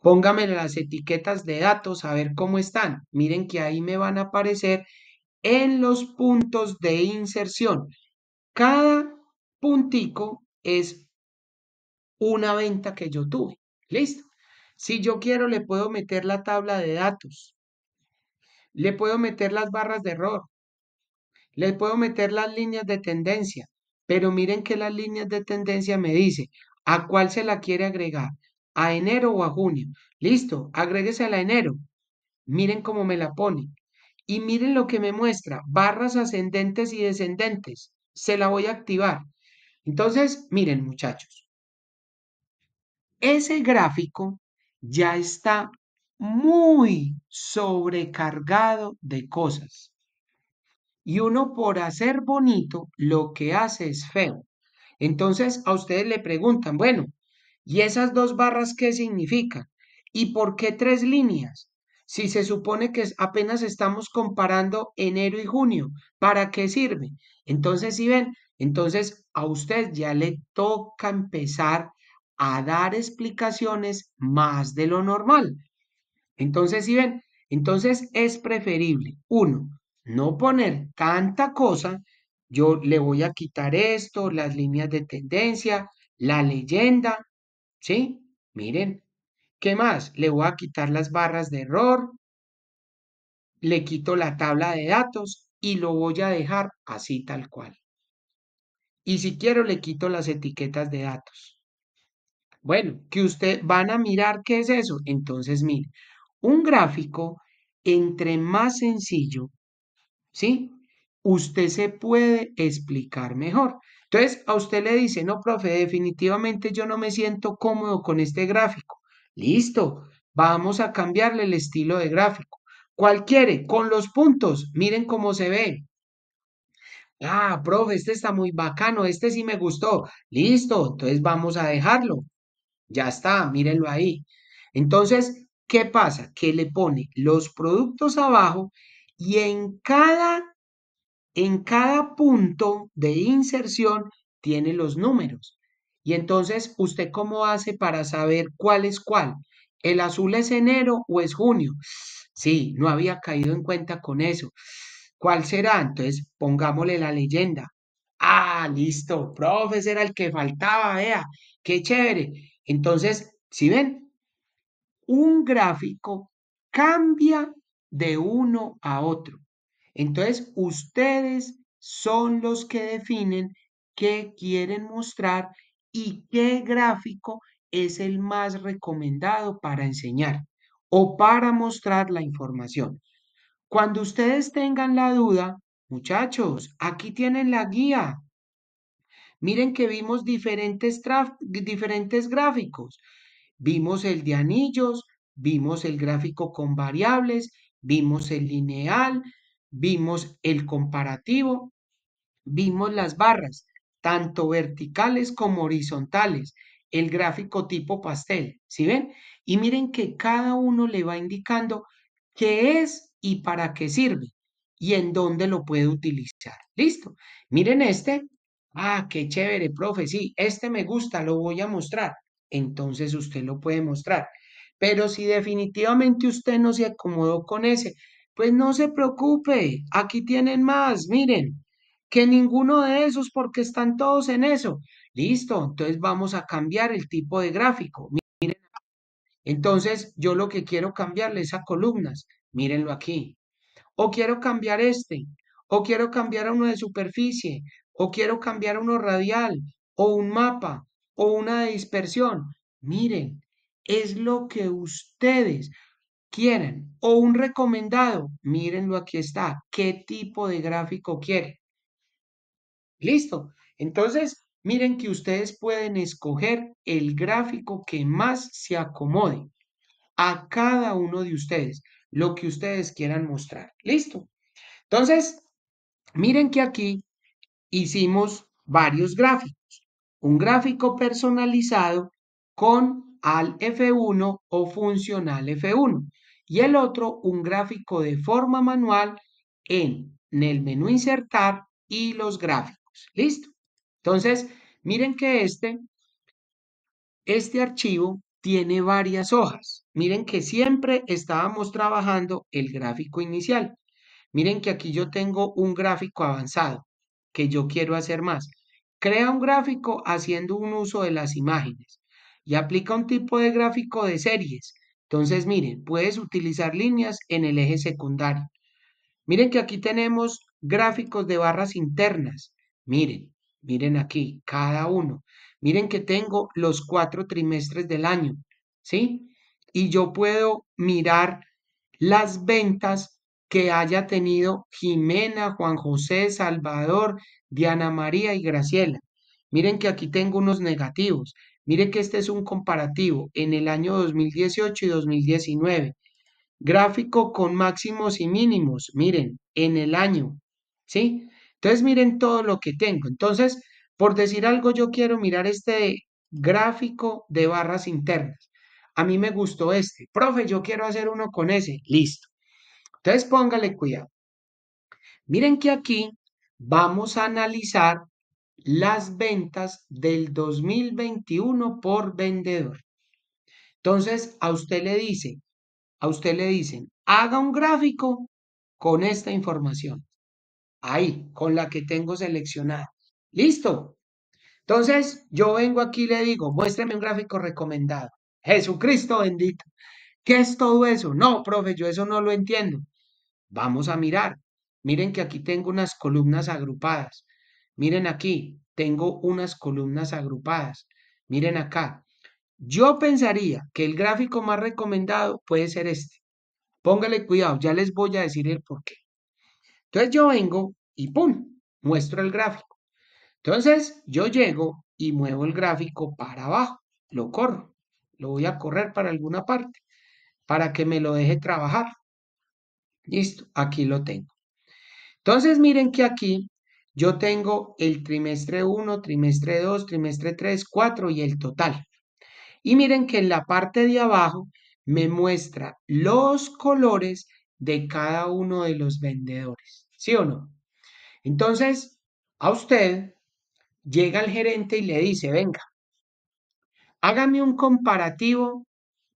póngamele las etiquetas de datos, a ver cómo están. Miren que ahí me van a aparecer en los puntos de inserción. Cada puntico es una venta que yo tuve. ¿Listo? Si yo quiero, le puedo meter la tabla de datos, le puedo meter las barras de error, le puedo meter las líneas de tendencia, pero miren que las líneas de tendencia me dice a cuál se la quiere agregar, a enero o a junio. Listo, agréguese a enero. Miren cómo me la pone. Y miren lo que me muestra, barras ascendentes y descendentes. Se la voy a activar. Entonces, miren muchachos, ese gráfico ya está muy sobrecargado de cosas. Y uno por hacer bonito lo que hace es feo. Entonces a ustedes le preguntan, bueno, ¿y esas dos barras qué significan? ¿Y por qué tres líneas? Si se supone que apenas estamos comparando enero y junio, ¿para qué sirve? Entonces, si ven, Entonces, a usted ya le toca empezar a dar explicaciones más de lo normal. Entonces, si ven, entonces es preferible, uno, no poner tanta cosa. Yo le voy a quitar esto, las líneas de tendencia, la leyenda, ¿sí? Miren, ¿qué más? Le voy a quitar las barras de error, le quito la tabla de datos y lo voy a dejar así tal cual. Y si quiero, le quito las etiquetas de datos. Bueno, que usted van a mirar qué es eso. Entonces, mire, un gráfico, entre más sencillo, ¿sí? Usted se puede explicar mejor. Entonces, a usted le dice, no, profe, definitivamente yo no me siento cómodo con este gráfico. Listo, vamos a cambiarle el estilo de gráfico. ¿Cuál quiere? Con los puntos. Miren cómo se ve. Ah, profe, este está muy bacano, este sí me gustó. Listo, entonces vamos a dejarlo. Ya está, mírenlo ahí. Entonces, ¿qué pasa? Que le pone los productos abajo y en cada punto de inserción tiene los números. Y entonces, ¿usted cómo hace para saber cuál es cuál? ¿El azul es enero o es junio? Sí, no había caído en cuenta con eso. ¿Cuál será? Entonces, pongámosle la leyenda. Ah, listo, profe, ese era el que faltaba, vea, qué chévere. Entonces, si ven, un gráfico cambia de uno a otro. Entonces, ustedes son los que definen qué quieren mostrar y qué gráfico es el más recomendado para enseñar o para mostrar la información. Cuando ustedes tengan la duda, muchachos, aquí tienen la guía. Miren que vimos diferentes gráficos. Vimos el de anillos, vimos el gráfico con variables, vimos el lineal, vimos el comparativo, vimos las barras, tanto verticales como horizontales, el gráfico tipo pastel, ¿sí ven? Y miren que cada uno le va indicando qué es y para qué sirve y en dónde lo puede utilizar. Listo. Miren este. Ah, qué chévere, profe. Sí, este me gusta, lo voy a mostrar. Entonces usted lo puede mostrar. Pero si definitivamente usted no se acomodó con ese, pues no se preocupe. Aquí tienen más. Miren, que ninguno de esos porque están todos en eso. Listo. Entonces vamos a cambiar el tipo de gráfico. Entonces, yo lo que quiero cambiarle es a columnas. Mírenlo aquí. O quiero cambiar este. O quiero cambiar a uno de superficie. O quiero cambiar a uno radial. O un mapa. O una de dispersión. Miren, es lo que ustedes quieran. O un recomendado. Mírenlo aquí está. ¿Qué tipo de gráfico quiere? Listo. Entonces, miren que ustedes pueden escoger el gráfico que más se acomode a cada uno de ustedes, lo que ustedes quieran mostrar. Listo. Entonces, miren que aquí hicimos varios gráficos. Un gráfico personalizado con al F1 o funcional F1 y el otro un gráfico de forma manual en el menú insertar y los gráficos. Listo. Entonces, miren que este archivo tiene varias hojas. Miren que siempre estábamos trabajando el gráfico inicial. Miren que aquí yo tengo un gráfico avanzado que yo quiero hacer más. Crea un gráfico haciendo un uso de las imágenes y aplica un tipo de gráfico de series. Entonces, miren, puedes utilizar líneas en el eje secundario. Miren que aquí tenemos gráficos de barras internas. Miren, miren aquí, cada uno. Miren que tengo los 4 trimestres del año, ¿sí? Y yo puedo mirar las ventas que haya tenido Jimena, Juan José, Salvador, Diana María y Graciela. Miren que aquí tengo unos negativos. Miren que este es un comparativo en el año 2018 y 2019. Gráfico con máximos y mínimos, miren, en el año, ¿sí? Entonces, miren todo lo que tengo. Entonces, por decir algo, yo quiero mirar este gráfico de barras internas. A mí me gustó este. Profe, yo quiero hacer uno con ese. Listo. Entonces, póngale cuidado. Miren que aquí vamos a analizar las ventas del 2021 por vendedor. Entonces, a usted le dicen, haga un gráfico con esta información, ahí, con la que tengo seleccionada. Listo. Entonces, yo vengo aquí y le digo, muéstreme un gráfico recomendado. Jesucristo bendito. ¿Qué es todo eso? No, profe, yo eso no lo entiendo. Vamos a mirar. Miren que aquí tengo unas columnas agrupadas. Miren aquí, tengo unas columnas agrupadas. Miren acá. Yo pensaría que el gráfico más recomendado puede ser este. Póngale cuidado, ya les voy a decir el por qué. Entonces yo vengo y ¡pum! Muestro el gráfico. Entonces yo llego y muevo el gráfico para abajo. Lo corro. Lo voy a correr para alguna parte para que me lo deje trabajar. Listo, aquí lo tengo. Entonces miren que aquí yo tengo el trimestre 1, trimestre 2, trimestre 3, 4 y el total. Y miren que en la parte de abajo me muestra los colores de cada uno de los vendedores. ¿Sí o no? Entonces, a usted llega el gerente y le dice, venga, hágame un comparativo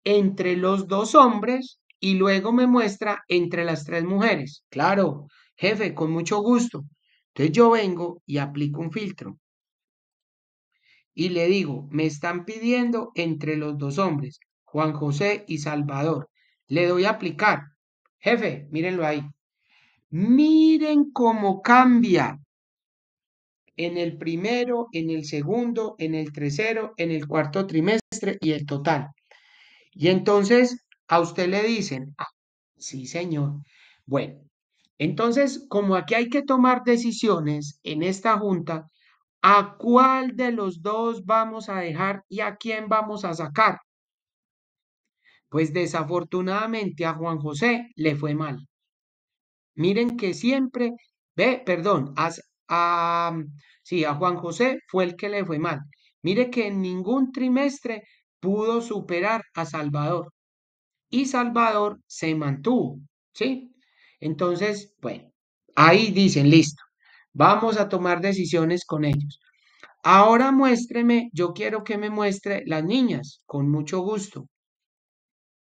entre los dos hombres y luego me muestra entre las tres mujeres. Claro, jefe, con mucho gusto. Entonces yo vengo y aplico un filtro y le digo, me están pidiendo entre los dos hombres, Juan José y Salvador. Le doy a aplicar. Jefe, mírenlo ahí. Miren cómo cambia en el primero, en el segundo, en el tercero, en el cuarto trimestre y el total. Y entonces a usted le dicen, ah, sí, señor. Bueno, entonces, como aquí hay que tomar decisiones en esta junta, ¿a cuál de los dos vamos a dejar y a quién vamos a sacar? Pues desafortunadamente a Juan José le fue mal. Miren que siempre, perdón, sí, a Juan José fue el que le fue mal. Mire que en ningún trimestre pudo superar a Salvador y Salvador se mantuvo, ¿sí? Entonces, bueno, ahí dicen, listo, vamos a tomar decisiones con ellos. Ahora muéstreme, yo quiero que me muestre las niñas, con mucho gusto.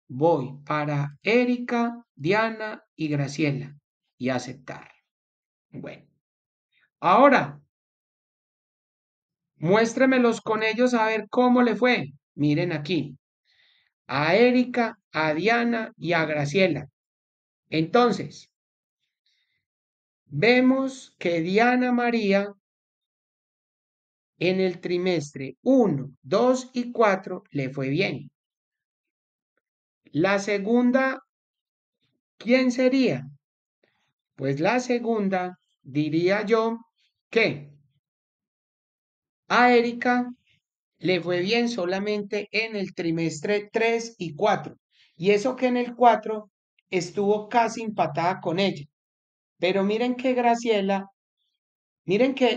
Voy para Erika, Diana y Graciela y aceptar. Bueno, ahora muéstremelos con ellos a ver cómo le fue. Miren aquí, a Erika, a Diana y a Graciela. Entonces, vemos que Diana María en el trimestre 1, 2 y 4 le fue bien. La segunda, ¿quién sería? Pues la segunda, diría yo que a Erika le fue bien solamente en el trimestre 3 y 4. Y eso que en el 4 estuvo casi empatada con ella. Pero miren que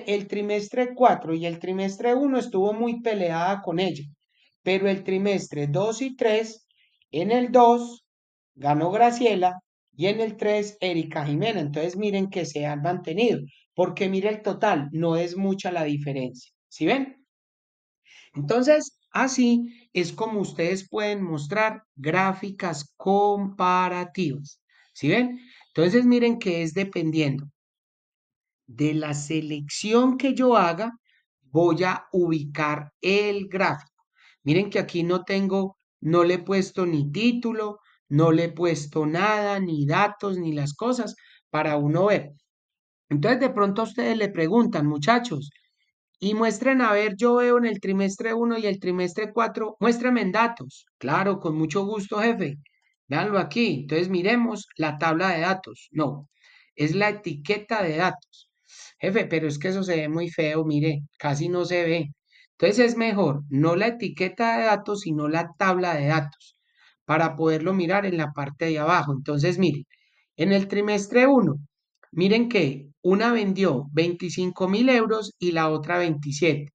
el trimestre 4 y el trimestre 1 estuvo muy peleada con ella. Pero el trimestre 2 y 3, en el 2 ganó Graciela y en el 3 Erika Jimena. Entonces miren que se han mantenido, porque mire el total, no es mucha la diferencia. ¿Sí ven? Entonces, así es como ustedes pueden mostrar gráficas comparativas. ¿Sí ven? Entonces, miren que es dependiendo de la selección que yo haga, voy a ubicar el gráfico. Miren que aquí no le he puesto ni título, no le he puesto nada, ni datos, ni las cosas para uno ver. Entonces, de pronto a ustedes le preguntan, muchachos, y muestren, a ver, yo veo en el trimestre 1 y el trimestre 4, muéstrenme en datos. Claro, con mucho gusto, jefe. Véanlo aquí. Entonces miremos la tabla de datos. No, es la etiqueta de datos. Jefe, pero es que eso se ve muy feo, mire, casi no se ve. Entonces es mejor no la etiqueta de datos, sino la tabla de datos para poderlo mirar en la parte de abajo. Entonces, mire, en el trimestre 1, miren que una vendió 25.000 euros y la otra 27.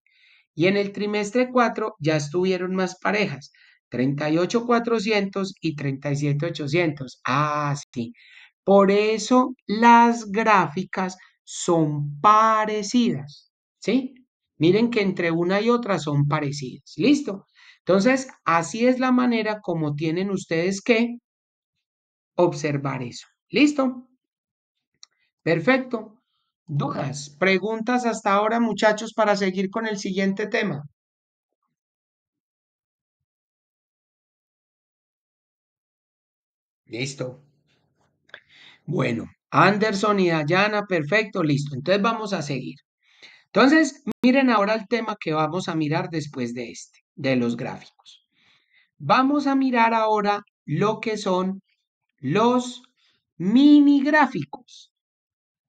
Y en el trimestre 4 ya estuvieron más parejas, 38.400 y 37.800. Ah, sí. Por eso las gráficas son parecidas, ¿sí? Miren que entre una y otra son parecidas. ¿Listo? Entonces, así es la manera como tienen ustedes que observar eso. ¿Listo? Perfecto. ¿Dudas? ¿Preguntas hasta ahora, muchachos, para seguir con el siguiente tema? Listo. Bueno, Anderson y Dayana, perfecto, listo. Entonces vamos a seguir. Entonces, miren ahora el tema que vamos a mirar después de este, de los gráficos. Vamos a mirar ahora lo que son los mini gráficos.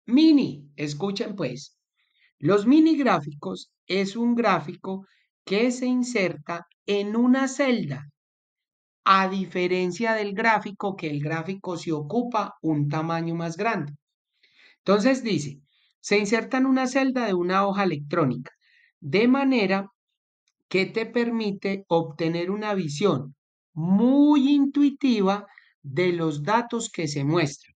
Mini, escuchen pues, los mini gráficos es un gráfico que se inserta en una celda, a diferencia del gráfico, que el gráfico se ocupa un tamaño más grande. Entonces dice, se inserta en una celda de una hoja electrónica, de manera que te permite obtener una visión muy intuitiva de los datos que se muestran.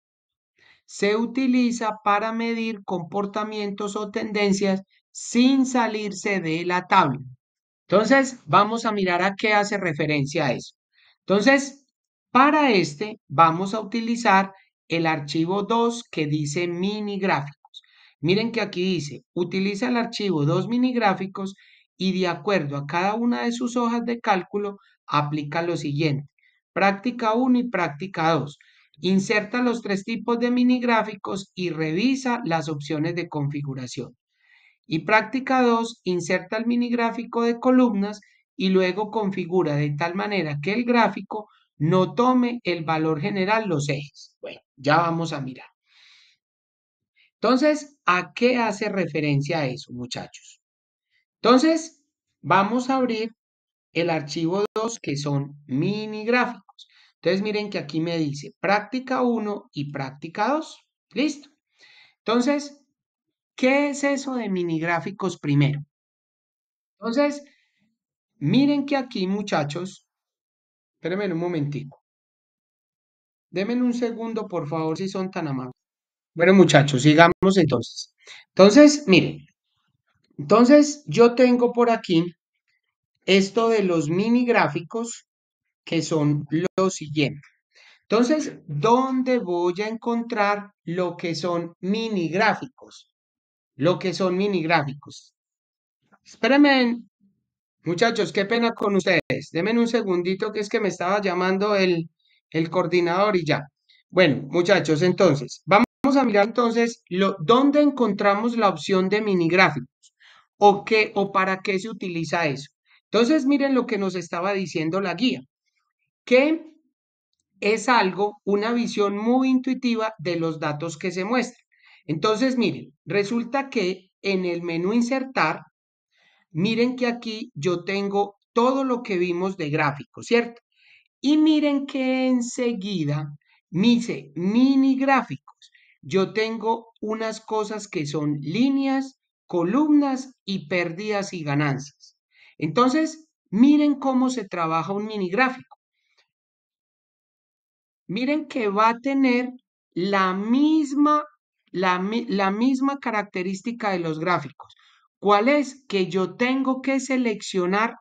Se utiliza para medir comportamientos o tendencias sin salirse de la tabla. Entonces, vamos a mirar a qué hace referencia a eso. Entonces, para este vamos a utilizar el archivo 2 que dice mini gráficos. Miren que aquí dice, utiliza el archivo 2 mini gráficos y de acuerdo a cada una de sus hojas de cálculo, aplica lo siguiente. Práctica 1 y práctica 2. Inserta los tres tipos de mini gráficos y revisa las opciones de configuración. Y práctica 2, inserta el mini gráfico de columnas y luego configura de tal manera que el gráfico no tome el valor general los ejes. Bueno, ya vamos a mirar. Entonces, ¿a qué hace referencia eso, muchachos? Entonces, vamos a abrir el archivo 2 que son mini gráficos. Entonces, miren que aquí me dice práctica 1 y práctica 2. Listo. Entonces, ¿qué es eso de mini gráficos primero? Entonces, miren que aquí, muchachos, espérenme un momentico. Denme un segundo, por favor, si son tan amables. Bueno, muchachos, sigamos entonces. Entonces, miren, entonces yo tengo por aquí esto de los mini gráficos que son lo siguiente. Entonces, ¿dónde voy a encontrar lo que son mini gráficos? Lo que son mini gráficos. Espérenme, muchachos, qué pena con ustedes. Denme un segundito que es que me estaba llamando el coordinador y ya. Bueno, muchachos, entonces, vamos a mirar entonces dónde encontramos la opción de mini gráficos o qué o para qué se utiliza eso. Entonces, miren lo que nos estaba diciendo la guía, que es algo, una visión muy intuitiva de los datos que se muestran. Entonces, miren, resulta que en el menú insertar, miren que aquí yo tengo todo lo que vimos de gráfico, ¿cierto? Y miren que enseguida me dice mini gráficos. Yo tengo unas cosas que son líneas, columnas y pérdidas y ganancias. Entonces, miren cómo se trabaja un mini gráfico. Miren que va a tener la misma, la misma característica de los gráficos. ¿Cuál es? Que yo tengo que seleccionar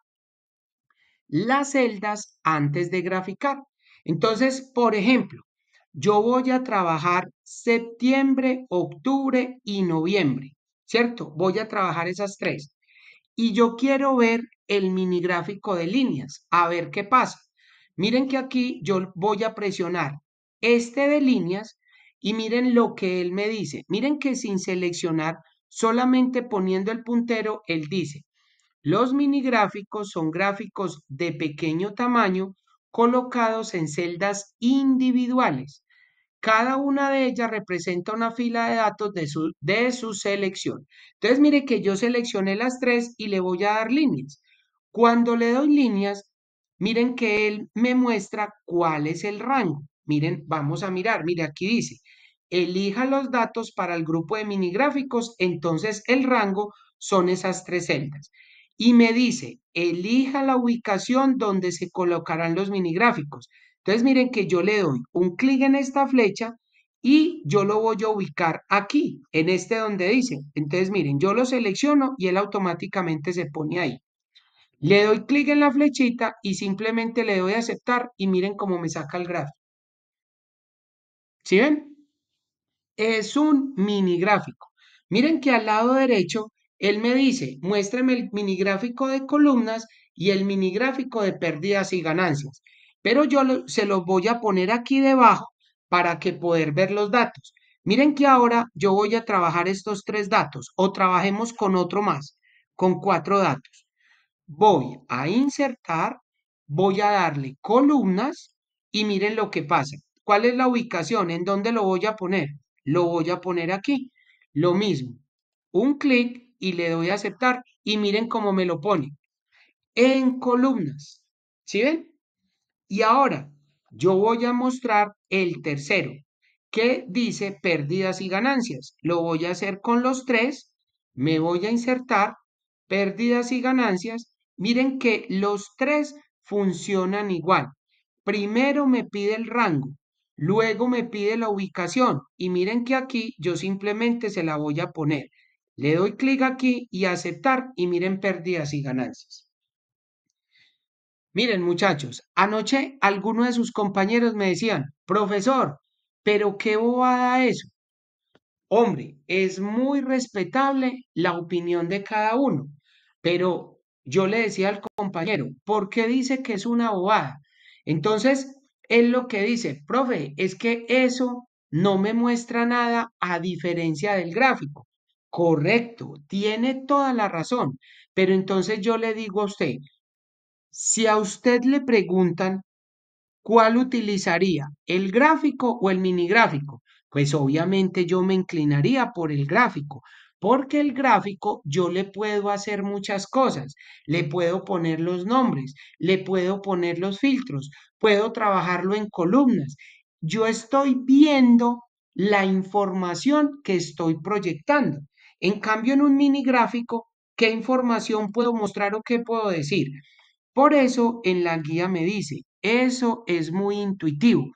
las celdas antes de graficar. Entonces, por ejemplo, yo voy a trabajar septiembre, octubre y noviembre, ¿cierto? Voy a trabajar esas tres. Y yo quiero ver el mini gráfico de líneas, a ver qué pasa. Miren que aquí yo voy a presionar este de líneas y miren lo que él me dice. Miren que sin seleccionar, solamente poniendo el puntero, él dice, los mini gráficos son gráficos de pequeño tamaño colocados en celdas individuales. Cada una de ellas representa una fila de datos de su selección. Entonces, mire que yo seleccioné las tres y le voy a dar líneas. Cuando le doy líneas, miren que él me muestra cuál es el rango. Miren, vamos a mirar. Mire, aquí dice, elija los datos para el grupo de mini gráficos. Entonces, el rango son esas tres celdas. Y me dice, elija la ubicación donde se colocarán los mini gráficos. Entonces miren que yo le doy un clic en esta flecha y yo lo voy a ubicar aquí, en este donde dice. Entonces, miren, yo lo selecciono y él automáticamente se pone ahí. Le doy clic en la flechita y simplemente le doy a aceptar y miren cómo me saca el gráfico. ¿Sí ven? Es un mini gráfico. Miren que al lado derecho, él me dice, muéstreme el mini gráfico de columnas y el mini gráfico de pérdidas y ganancias. Pero yo se los voy a poner aquí debajo para que poder ver los datos. Miren que ahora yo voy a trabajar estos tres datos o trabajemos con otro más, con cuatro datos. Voy a insertar, voy a darle columnas y miren lo que pasa. ¿Cuál es la ubicación? ¿En dónde lo voy a poner? Lo voy a poner aquí. Lo mismo, un clic y le doy a aceptar y miren cómo me lo pone. En columnas. ¿Sí ven? Y ahora yo voy a mostrar el tercero, que dice pérdidas y ganancias. Lo voy a hacer con los tres. Me voy a insertar pérdidas y ganancias. Miren que los tres funcionan igual. Primero me pide el rango, luego me pide la ubicación y miren que aquí yo simplemente se la voy a poner. Le doy clic aquí y aceptar y miren pérdidas y ganancias. Miren, muchachos, anoche algunos de sus compañeros me decían, profesor, pero qué bobada eso. Hombre, es muy respetable la opinión de cada uno, pero yo le decía al compañero, ¿por qué dice que es una bobada? Entonces, él lo que dice, profe, es que eso no me muestra nada a diferencia del gráfico. Correcto, tiene toda la razón, pero entonces yo le digo a usted, si a usted le preguntan cuál utilizaría, el gráfico o el mini gráfico, pues obviamente yo me inclinaría por el gráfico, porque el gráfico yo le puedo hacer muchas cosas, le puedo poner los nombres, le puedo poner los filtros, puedo trabajarlo en columnas. Yo estoy viendo la información que estoy proyectando. En cambio, en un mini gráfico, ¿qué información puedo mostrar o qué puedo decir? Por eso en la guía me dice, eso es muy intuitivo.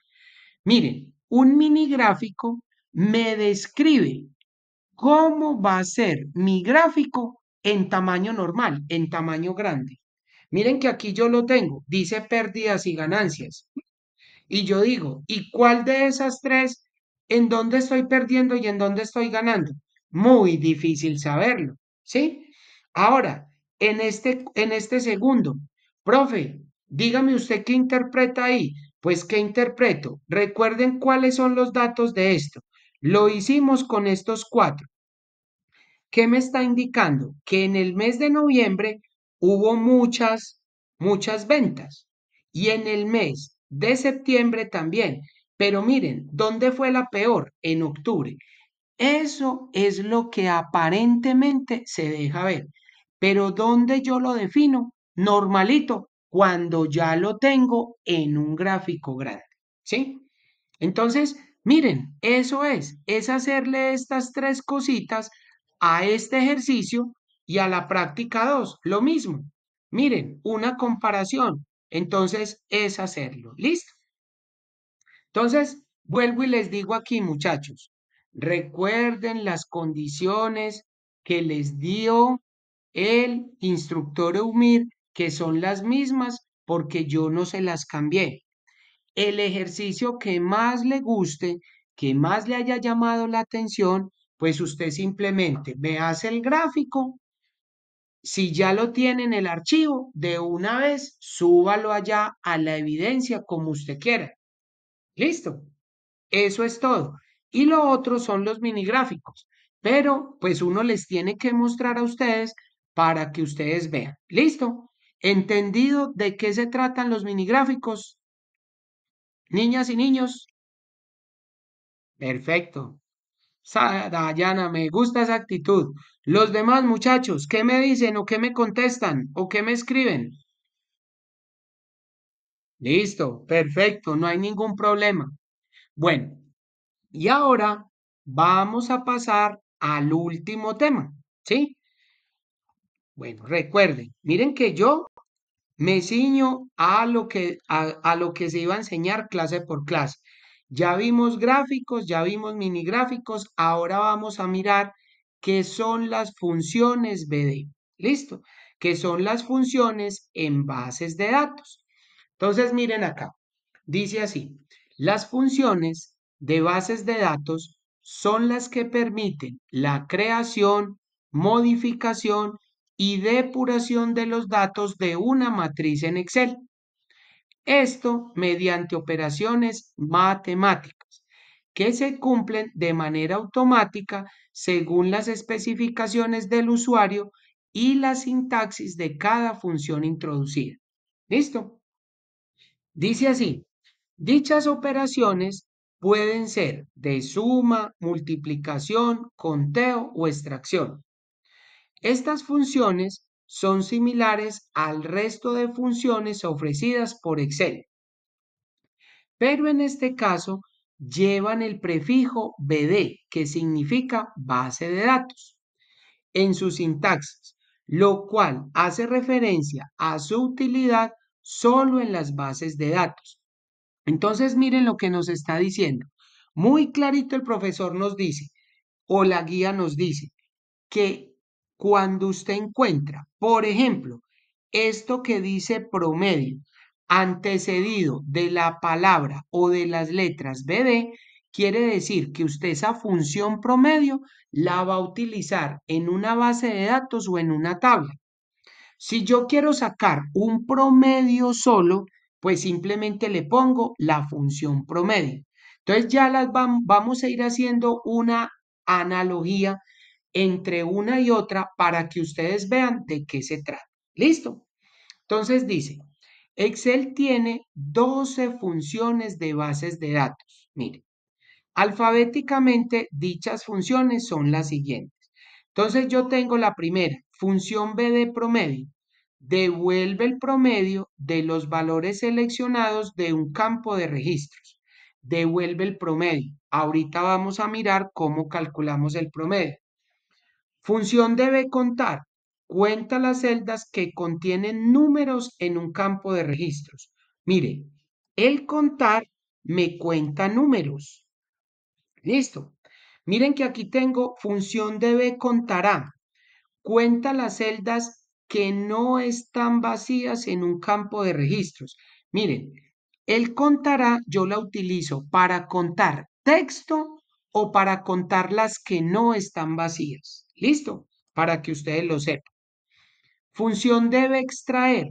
Miren, un mini gráfico me describe cómo va a ser mi gráfico en tamaño normal, en tamaño grande. Miren que aquí yo lo tengo, dice pérdidas y ganancias. Y yo digo, ¿y cuál de esas tres, en dónde estoy perdiendo y en dónde estoy ganando? Muy difícil saberlo, ¿sí? Ahora, en este segundo, profe, dígame usted qué interpreta ahí. Pues, ¿qué interpreto? Recuerden cuáles son los datos de esto. Lo hicimos con estos cuatro. ¿Qué me está indicando? Que en el mes de noviembre hubo muchas ventas y en el mes de septiembre también. Pero miren, ¿dónde fue la peor? En octubre. Eso es lo que aparentemente se deja ver. Pero ¿dónde yo lo defino? Normalito, cuando ya lo tengo en un gráfico grande. ¿Sí? Entonces, miren, eso es hacerle estas tres cositas a este ejercicio y a la práctica 2, lo mismo. Miren, una comparación. Entonces, es hacerlo. ¿Listo? Entonces, vuelvo y les digo aquí, muchachos, recuerden las condiciones que les dio el instructor Eumir, que son las mismas porque yo no se las cambié. El ejercicio que más le guste, que más le haya llamado la atención, pues usted simplemente me hace el gráfico. Si ya lo tiene en el archivo, de una vez súbalo allá a la evidencia como usted quiera. Listo. Eso es todo. Y lo otro son los mini gráficos. Pero pues uno les tiene que mostrar a ustedes para que ustedes vean. Listo. ¿Entendido de qué se tratan los mini gráficos? Niñas y niños. Perfecto. Dayana, me gusta esa actitud. Los demás muchachos, ¿qué me dicen o qué me contestan o qué me escriben? Listo, perfecto, no hay ningún problema. Bueno, y ahora vamos a pasar al último tema, ¿sí? Bueno, recuerden, miren que yo me ciño a lo que se iba a enseñar clase por clase. Ya vimos gráficos, ya vimos mini gráficos, ahora vamos a mirar qué son las funciones BD. ¿Listo? ¿Qué son las funciones en bases de datos? Entonces, miren acá, dice así, las funciones de bases de datos son las que permiten la creación, modificación y depuración de los datos de una matriz en Excel. Esto mediante operaciones matemáticas que se cumplen de manera automática según las especificaciones del usuario y la sintaxis de cada función introducida. ¿Listo? Dice así, dichas operaciones pueden ser de suma, multiplicación, conteo o extracción. Estas funciones son similares al resto de funciones ofrecidas por Excel, pero en este caso llevan el prefijo BD, que significa base de datos, en su sintaxis, lo cual hace referencia a su utilidad solo en las bases de datos. Entonces, miren lo que nos está diciendo. Muy clarito el profesor nos dice, o la guía nos dice, que cuando usted encuentra, por ejemplo, esto que dice promedio, antecedido de la palabra o de las letras BD, quiere decir que usted esa función promedio la va a utilizar en una base de datos o en una tabla. Si yo quiero sacar un promedio solo, pues simplemente le pongo la función promedio. Entonces ya vamos a ir haciendo una analogía entre una y otra para que ustedes vean de qué se trata. ¿Listo? Entonces dice, Excel tiene 12 funciones de bases de datos. Mire, alfabéticamente dichas funciones son las siguientes. Entonces yo tengo la primera, función B de promedio. Devuelve el promedio de los valores seleccionados de un campo de registros. Devuelve el promedio. Ahorita vamos a mirar cómo calculamos el promedio. Función debe contar. Cuenta las celdas que contienen números en un campo de registros. Mire, el contar me cuenta números. Listo. Miren que aquí tengo función debe contará. Cuenta las celdas que no están vacías en un campo de registros. Miren, el contará yo la utilizo para contar texto o para contar las que no están vacías. ¿Listo? Para que ustedes lo sepan. Función debe extraer.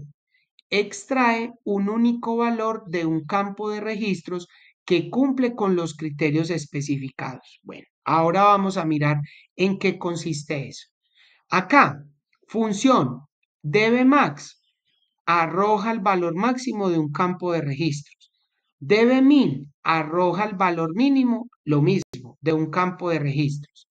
Extrae un único valor de un campo de registros que cumple con los criterios especificados. Bueno, ahora vamos a mirar en qué consiste eso. Acá, función dbMax arroja el valor máximo de un campo de registros. dbMin arroja el valor mínimo, lo mismo, de un campo de registros.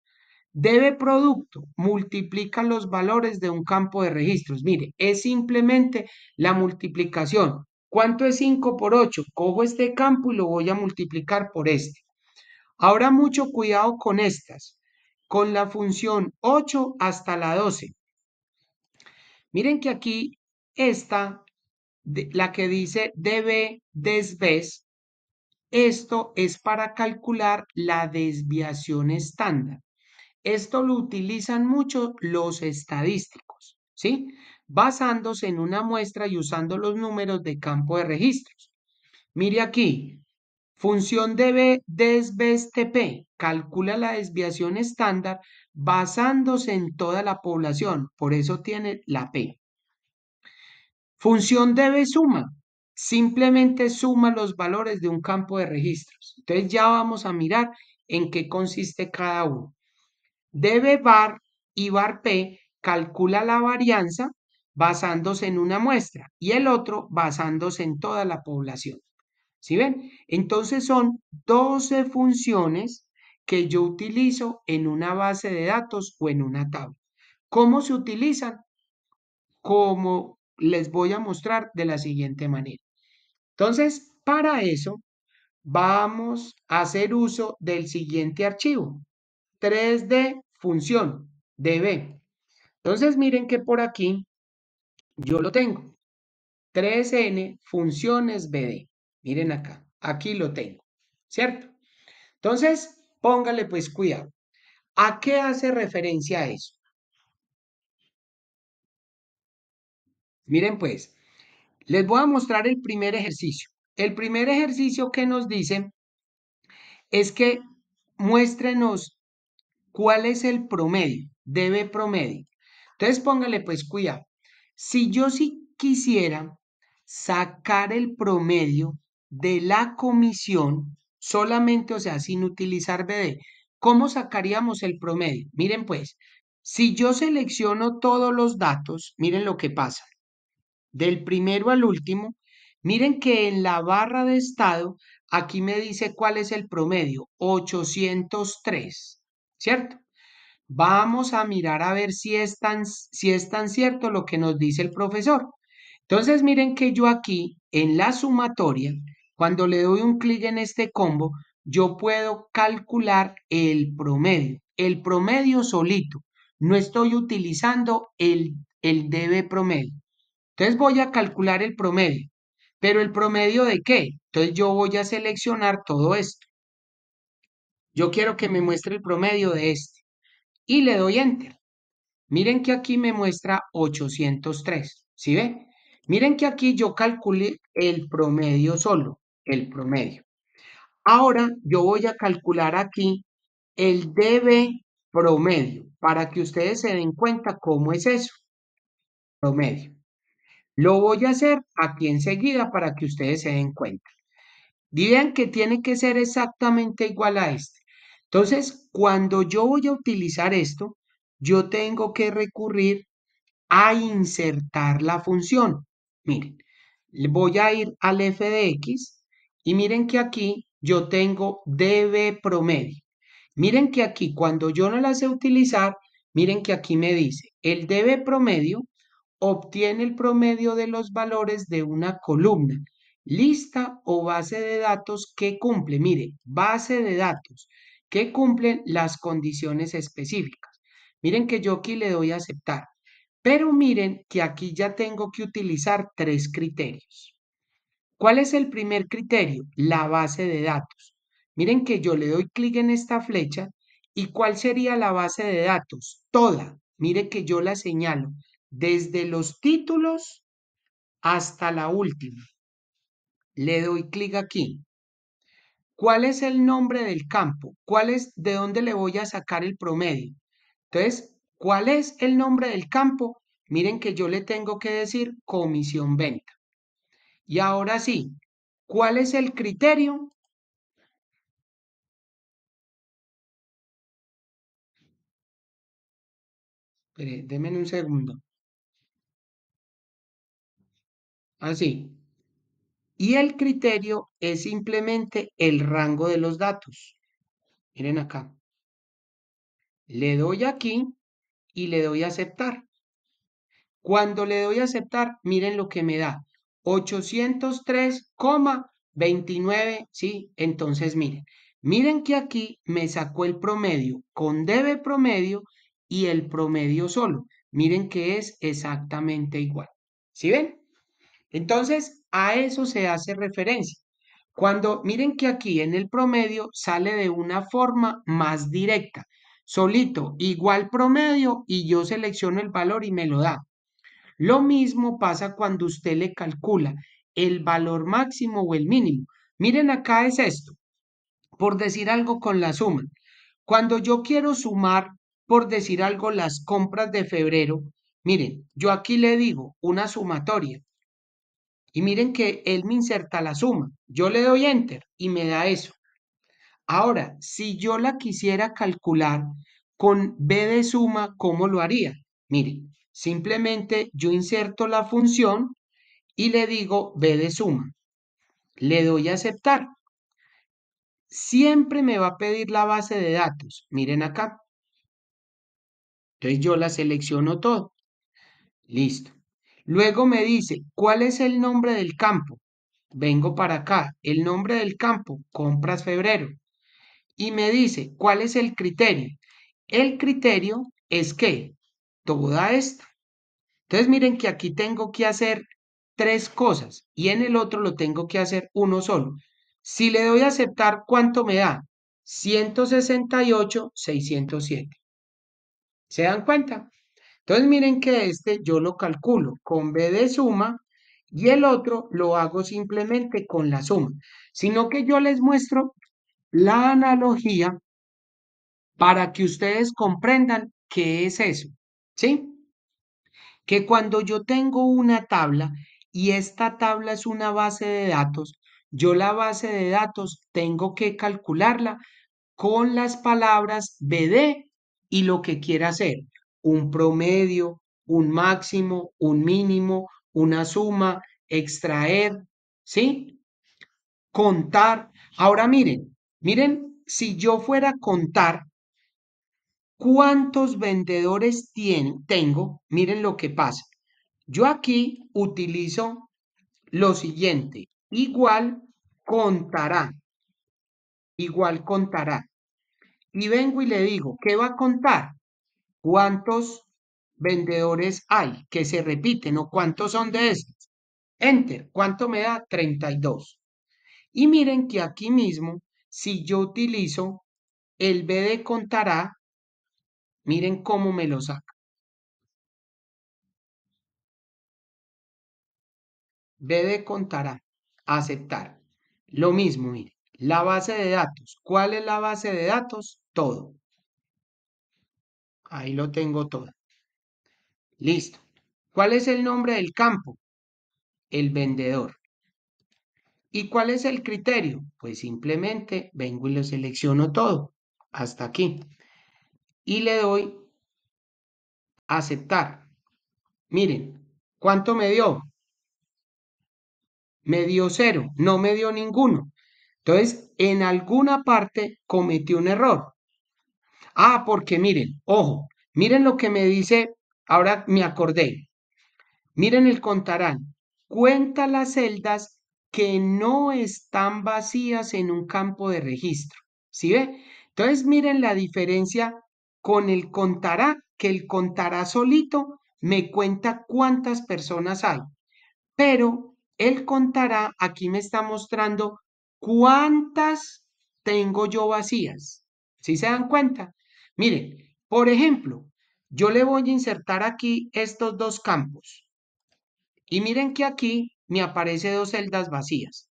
dbProducto multiplica los valores de un campo de registros. Mire, es simplemente la multiplicación. ¿Cuánto es 5 por 8? Cojo este campo y lo voy a multiplicar por este. Ahora mucho cuidado con estas, con la función 8 hasta la 12. Miren que aquí está la que dice db desves. Esto es para calcular la desviación estándar. Esto lo utilizan mucho los estadísticos, ¿sí? Basándose en una muestra y usando los números de campo de registros. Mire aquí, función db desvestp calcula la desviación estándar basándose en toda la población, por eso tiene la P. Función debe suma, simplemente suma los valores de un campo de registros. Entonces ya vamos a mirar en qué consiste cada uno. Debe var y var p calcula la varianza basándose en una muestra y el otro basándose en toda la población. ¿Sí ven? Entonces son 12 funciones que yo utilizo en una base de datos o en una tabla. ¿Cómo se utilizan? Como les voy a mostrar de la siguiente manera. Entonces, para eso vamos a hacer uso del siguiente archivo, 3D función db. Entonces, miren que por aquí yo lo tengo, 3n funciones bd. Miren acá, aquí lo tengo. ¿cierto? Entonces, póngale pues cuidado. ¿A qué hace referencia eso? Miren pues, les voy a mostrar el primer ejercicio. El primer ejercicio que nos dice es que muéstrenos cuál es el promedio, debe promedio. Entonces póngale pues cuidado. Si yo sí quisiera sacar el promedio de la comisión, solamente, o sea, sin utilizar BD, ¿cómo sacaríamos el promedio? Miren pues, si yo selecciono todos los datos, miren lo que pasa. Del primero al último, miren que en la barra de estado, aquí me dice cuál es el promedio, 803, ¿cierto? Vamos a mirar a ver si es tan cierto lo que nos dice el profesor. Entonces, miren que yo aquí en la sumatoria, cuando le doy un clic en este combo, yo puedo calcular el promedio solito. No estoy utilizando el debe promedio. Entonces voy a calcular el promedio. ¿Pero el promedio de qué? Entonces yo voy a seleccionar todo esto. Yo quiero que me muestre el promedio de este. Y le doy Enter. Miren que aquí me muestra 803. ¿Sí ve? Miren que aquí yo calculé el promedio solo. El promedio. Ahora yo voy a calcular aquí el dB promedio para que ustedes se den cuenta cómo es eso. Promedio. Lo voy a hacer aquí enseguida para que ustedes se den cuenta. Digan que tiene que ser exactamente igual a este. Entonces, cuando yo voy a utilizar esto, yo tengo que recurrir a insertar la función. Miren, voy a ir al f de x y miren que aquí yo tengo db promedio. Miren que aquí cuando yo no la sé utilizar, miren que aquí me dice el db promedio obtiene el promedio de los valores de una columna, lista o base de datos que cumple, mire, base de datos que cumplen las condiciones específicas. Miren que yo aquí le doy a aceptar, pero miren que aquí ya tengo que utilizar tres criterios. ¿Cuál es el primer criterio? La base de datos. Miren que yo le doy clic en esta flecha y ¿cuál sería la base de datos? Toda. Mire que yo la señalo desde los títulos hasta la última. Le doy clic aquí. ¿Cuál es el nombre del campo? ¿De dónde le voy a sacar el promedio? Entonces, ¿cuál es el nombre del campo? Miren que yo le tengo que decir comisión venta. Y ahora sí, ¿cuál es el criterio? Espere, denme un segundo. Así. Y el criterio es simplemente el rango de los datos. Miren acá. Le doy aquí y le doy a aceptar. Cuando le doy a aceptar, miren lo que me da. 803,29, ¿sí? Entonces, miren que aquí me sacó el promedio con debe promedio y el promedio solo. Miren que es exactamente igual. ¿Sí ven? Entonces, a eso se hace referencia. Cuando miren que aquí en el promedio sale de una forma más directa, solito, igual promedio y yo selecciono el valor y me lo da. Lo mismo pasa cuando usted le calcula el valor máximo o el mínimo. Miren acá es esto, por decir algo con la suma. Cuando yo quiero sumar, por decir algo, las compras de febrero, miren, yo aquí le digo una sumatoria y miren que él me inserta la suma. Yo le doy enter y me da eso. Ahora, si yo la quisiera calcular con B de suma, ¿cómo lo haría? Miren, simplemente yo inserto la función y le digo B de suma. Le doy a aceptar. Siempre me va a pedir la base de datos. Miren acá. Entonces yo la selecciono todo. Listo. Luego me dice, ¿cuál es el nombre del campo? Vengo para acá. El nombre del campo, compras febrero. Y me dice, ¿cuál es el criterio? El criterio es que toda esta. Entonces miren que aquí tengo que hacer tres cosas y en el otro lo tengo que hacer uno solo. Si le doy a aceptar, ¿cuánto me da? 168,607. ¿Se dan cuenta? Entonces miren que este yo lo calculo con B de suma y el otro lo hago simplemente con la suma, sino que yo les muestro la analogía para que ustedes comprendan qué es eso, ¿sí? Que cuando yo tengo una tabla y esta tabla es una base de datos, yo la base de datos tengo que calcularla con las palabras BD y lo que quiera hacer, un promedio, un máximo, un mínimo, una suma, extraer, ¿sí? Contar. Ahora miren, si yo fuera a contar cuántos vendedores tengo, miren lo que pasa. Yo aquí utilizo lo siguiente, contará, igual contará. Y vengo y le digo, ¿qué va a contar? ¿Cuántos vendedores hay que se repiten o cuántos son de estos? Enter, ¿cuánto me da? 32. Y miren que aquí mismo, si yo utilizo el B de contará, miren cómo me lo saca. B de contará, aceptar. Lo mismo, miren, la base de datos. ¿Cuál es la base de datos? Todo. Ahí lo tengo todo. Listo. ¿Cuál es el nombre del campo? El vendedor. ¿Y cuál es el criterio? Pues simplemente vengo y lo selecciono todo. Hasta aquí. Y le doy aceptar. Miren, ¿cuánto me dio? Me dio 0, no me dio ninguno. Entonces, en alguna parte cometí un error. Ah, porque miren, ojo, miren lo que me dice, ahora me acordé. Miren el contarán. Cuenta las celdas que no están vacías en un campo de registro. ¿Sí ve? Entonces miren la diferencia con el contará, que el contará solito me cuenta cuántas personas hay, pero el contará aquí me está mostrando cuántas tengo yo vacías. ¿Sí se dan cuenta? Miren, por ejemplo, yo le voy a insertar aquí estos dos campos. Y miren que aquí me aparece dos celdas vacías.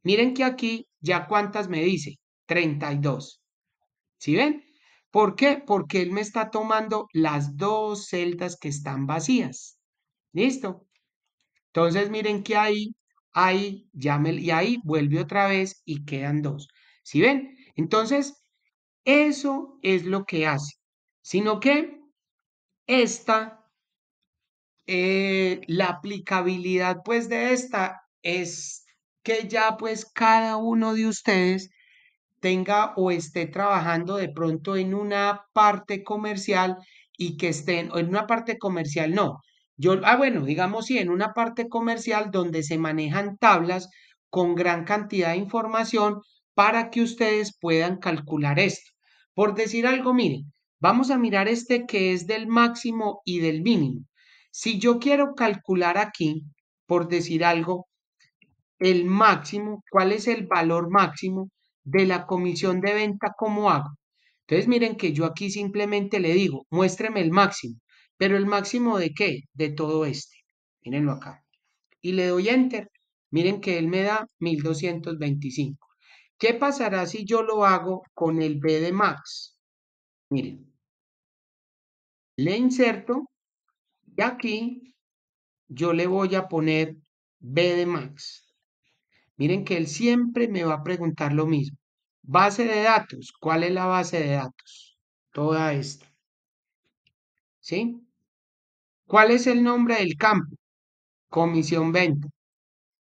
Miren que aquí ya cuántas me dice. 32. ¿Sí ven? ¿Por qué? Porque él me está tomando las dos celdas que están vacías. ¿Listo? Entonces miren que y ahí vuelve otra vez y quedan dos. ¿Sí ven? Entonces, eso es lo que hace. Sino que esta la aplicabilidad pues de esta es que ya pues cada uno de ustedes tenga o esté trabajando de pronto en una parte comercial y que estén, o en una parte comercial no. Bueno, digamos sí, en una parte comercial donde se manejan tablas con gran cantidad de información para que ustedes puedan calcular esto. Por decir algo, miren, vamos a mirar este que es del máximo y del mínimo. Si yo quiero calcular aquí, por decir algo, el máximo, cuál es el valor máximo de la comisión de venta, ¿cómo hago? Entonces miren que yo aquí simplemente le digo, muéstreme el máximo, pero el máximo de qué? De todo este. Mírenlo acá. Y le doy enter. Miren que él me da 1225. ¿Qué pasará si yo lo hago con el B de max? Miren, le inserto y aquí yo le voy a poner B de max. Miren que él siempre me va a preguntar lo mismo. Base de datos. ¿Cuál es la base de datos? Toda esta. ¿Sí? ¿Cuál es el nombre del campo? Comisión venta.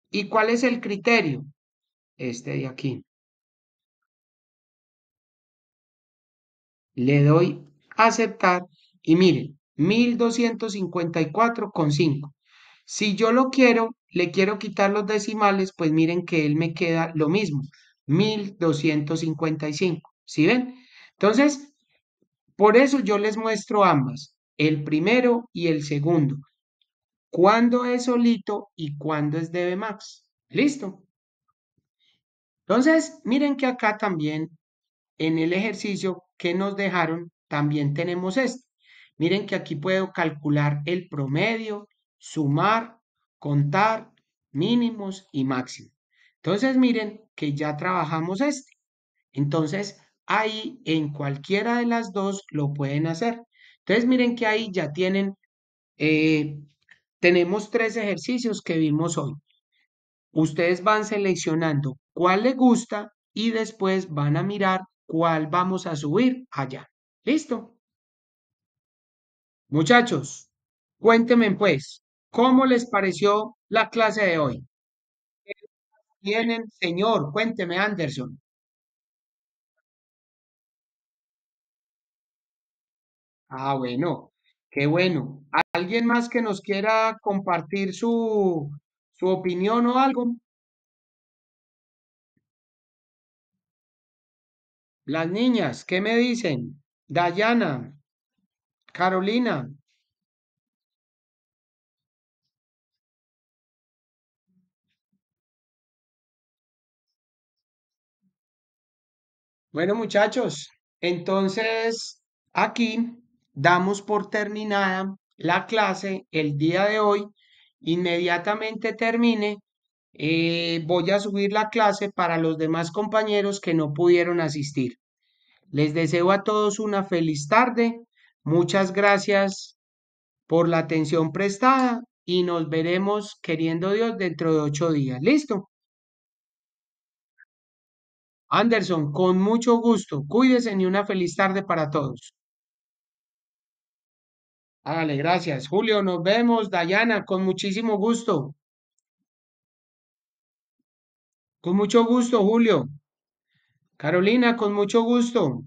¿Y cuál es el criterio? Este de aquí. Le doy a aceptar y miren, 1254,5. Si yo lo quiero, le quiero quitar los decimales, pues miren que él me queda lo mismo, 1255. ¿Sí ven? Entonces, por eso yo les muestro ambas, el primero y el segundo. ¿Cuándo es solito y cuándo es DB Max? ¿Listo? Entonces, miren que acá también en el ejercicio que nos dejaron, también tenemos este. Miren que aquí puedo calcular el promedio, sumar, contar, mínimos y máximos. Entonces, miren que ya trabajamos este. Entonces, ahí en cualquiera de las dos lo pueden hacer. Entonces, miren que ahí ya tienen, eh, tenemos tres ejercicios que vimos hoy. Ustedes van seleccionando cuál les gusta y después van a mirar cuál vamos a subir allá. ¿Listo? Muchachos, cuéntenme pues, ¿cómo les pareció la clase de hoy? Tienen, señor, cuénteme, Anderson. Ah, bueno, qué bueno. ¿Alguien más que nos quiera compartir su opinión o algo? Las niñas, ¿qué me dicen? Dayana, Carolina. Bueno, muchachos, entonces aquí damos por terminada la clase el día de hoy. Inmediatamente termine, voy a subir la clase para los demás compañeros que no pudieron asistir. Les deseo a todos una feliz tarde. Muchas gracias por la atención prestada y nos veremos, queriendo Dios, dentro de 8 días. ¿Listo? Anderson, con mucho gusto. Cuídense y una feliz tarde para todos. Hágale, gracias. Julio, nos vemos. Dayana, con muchísimo gusto. Con mucho gusto, Julio. Carolina, con mucho gusto.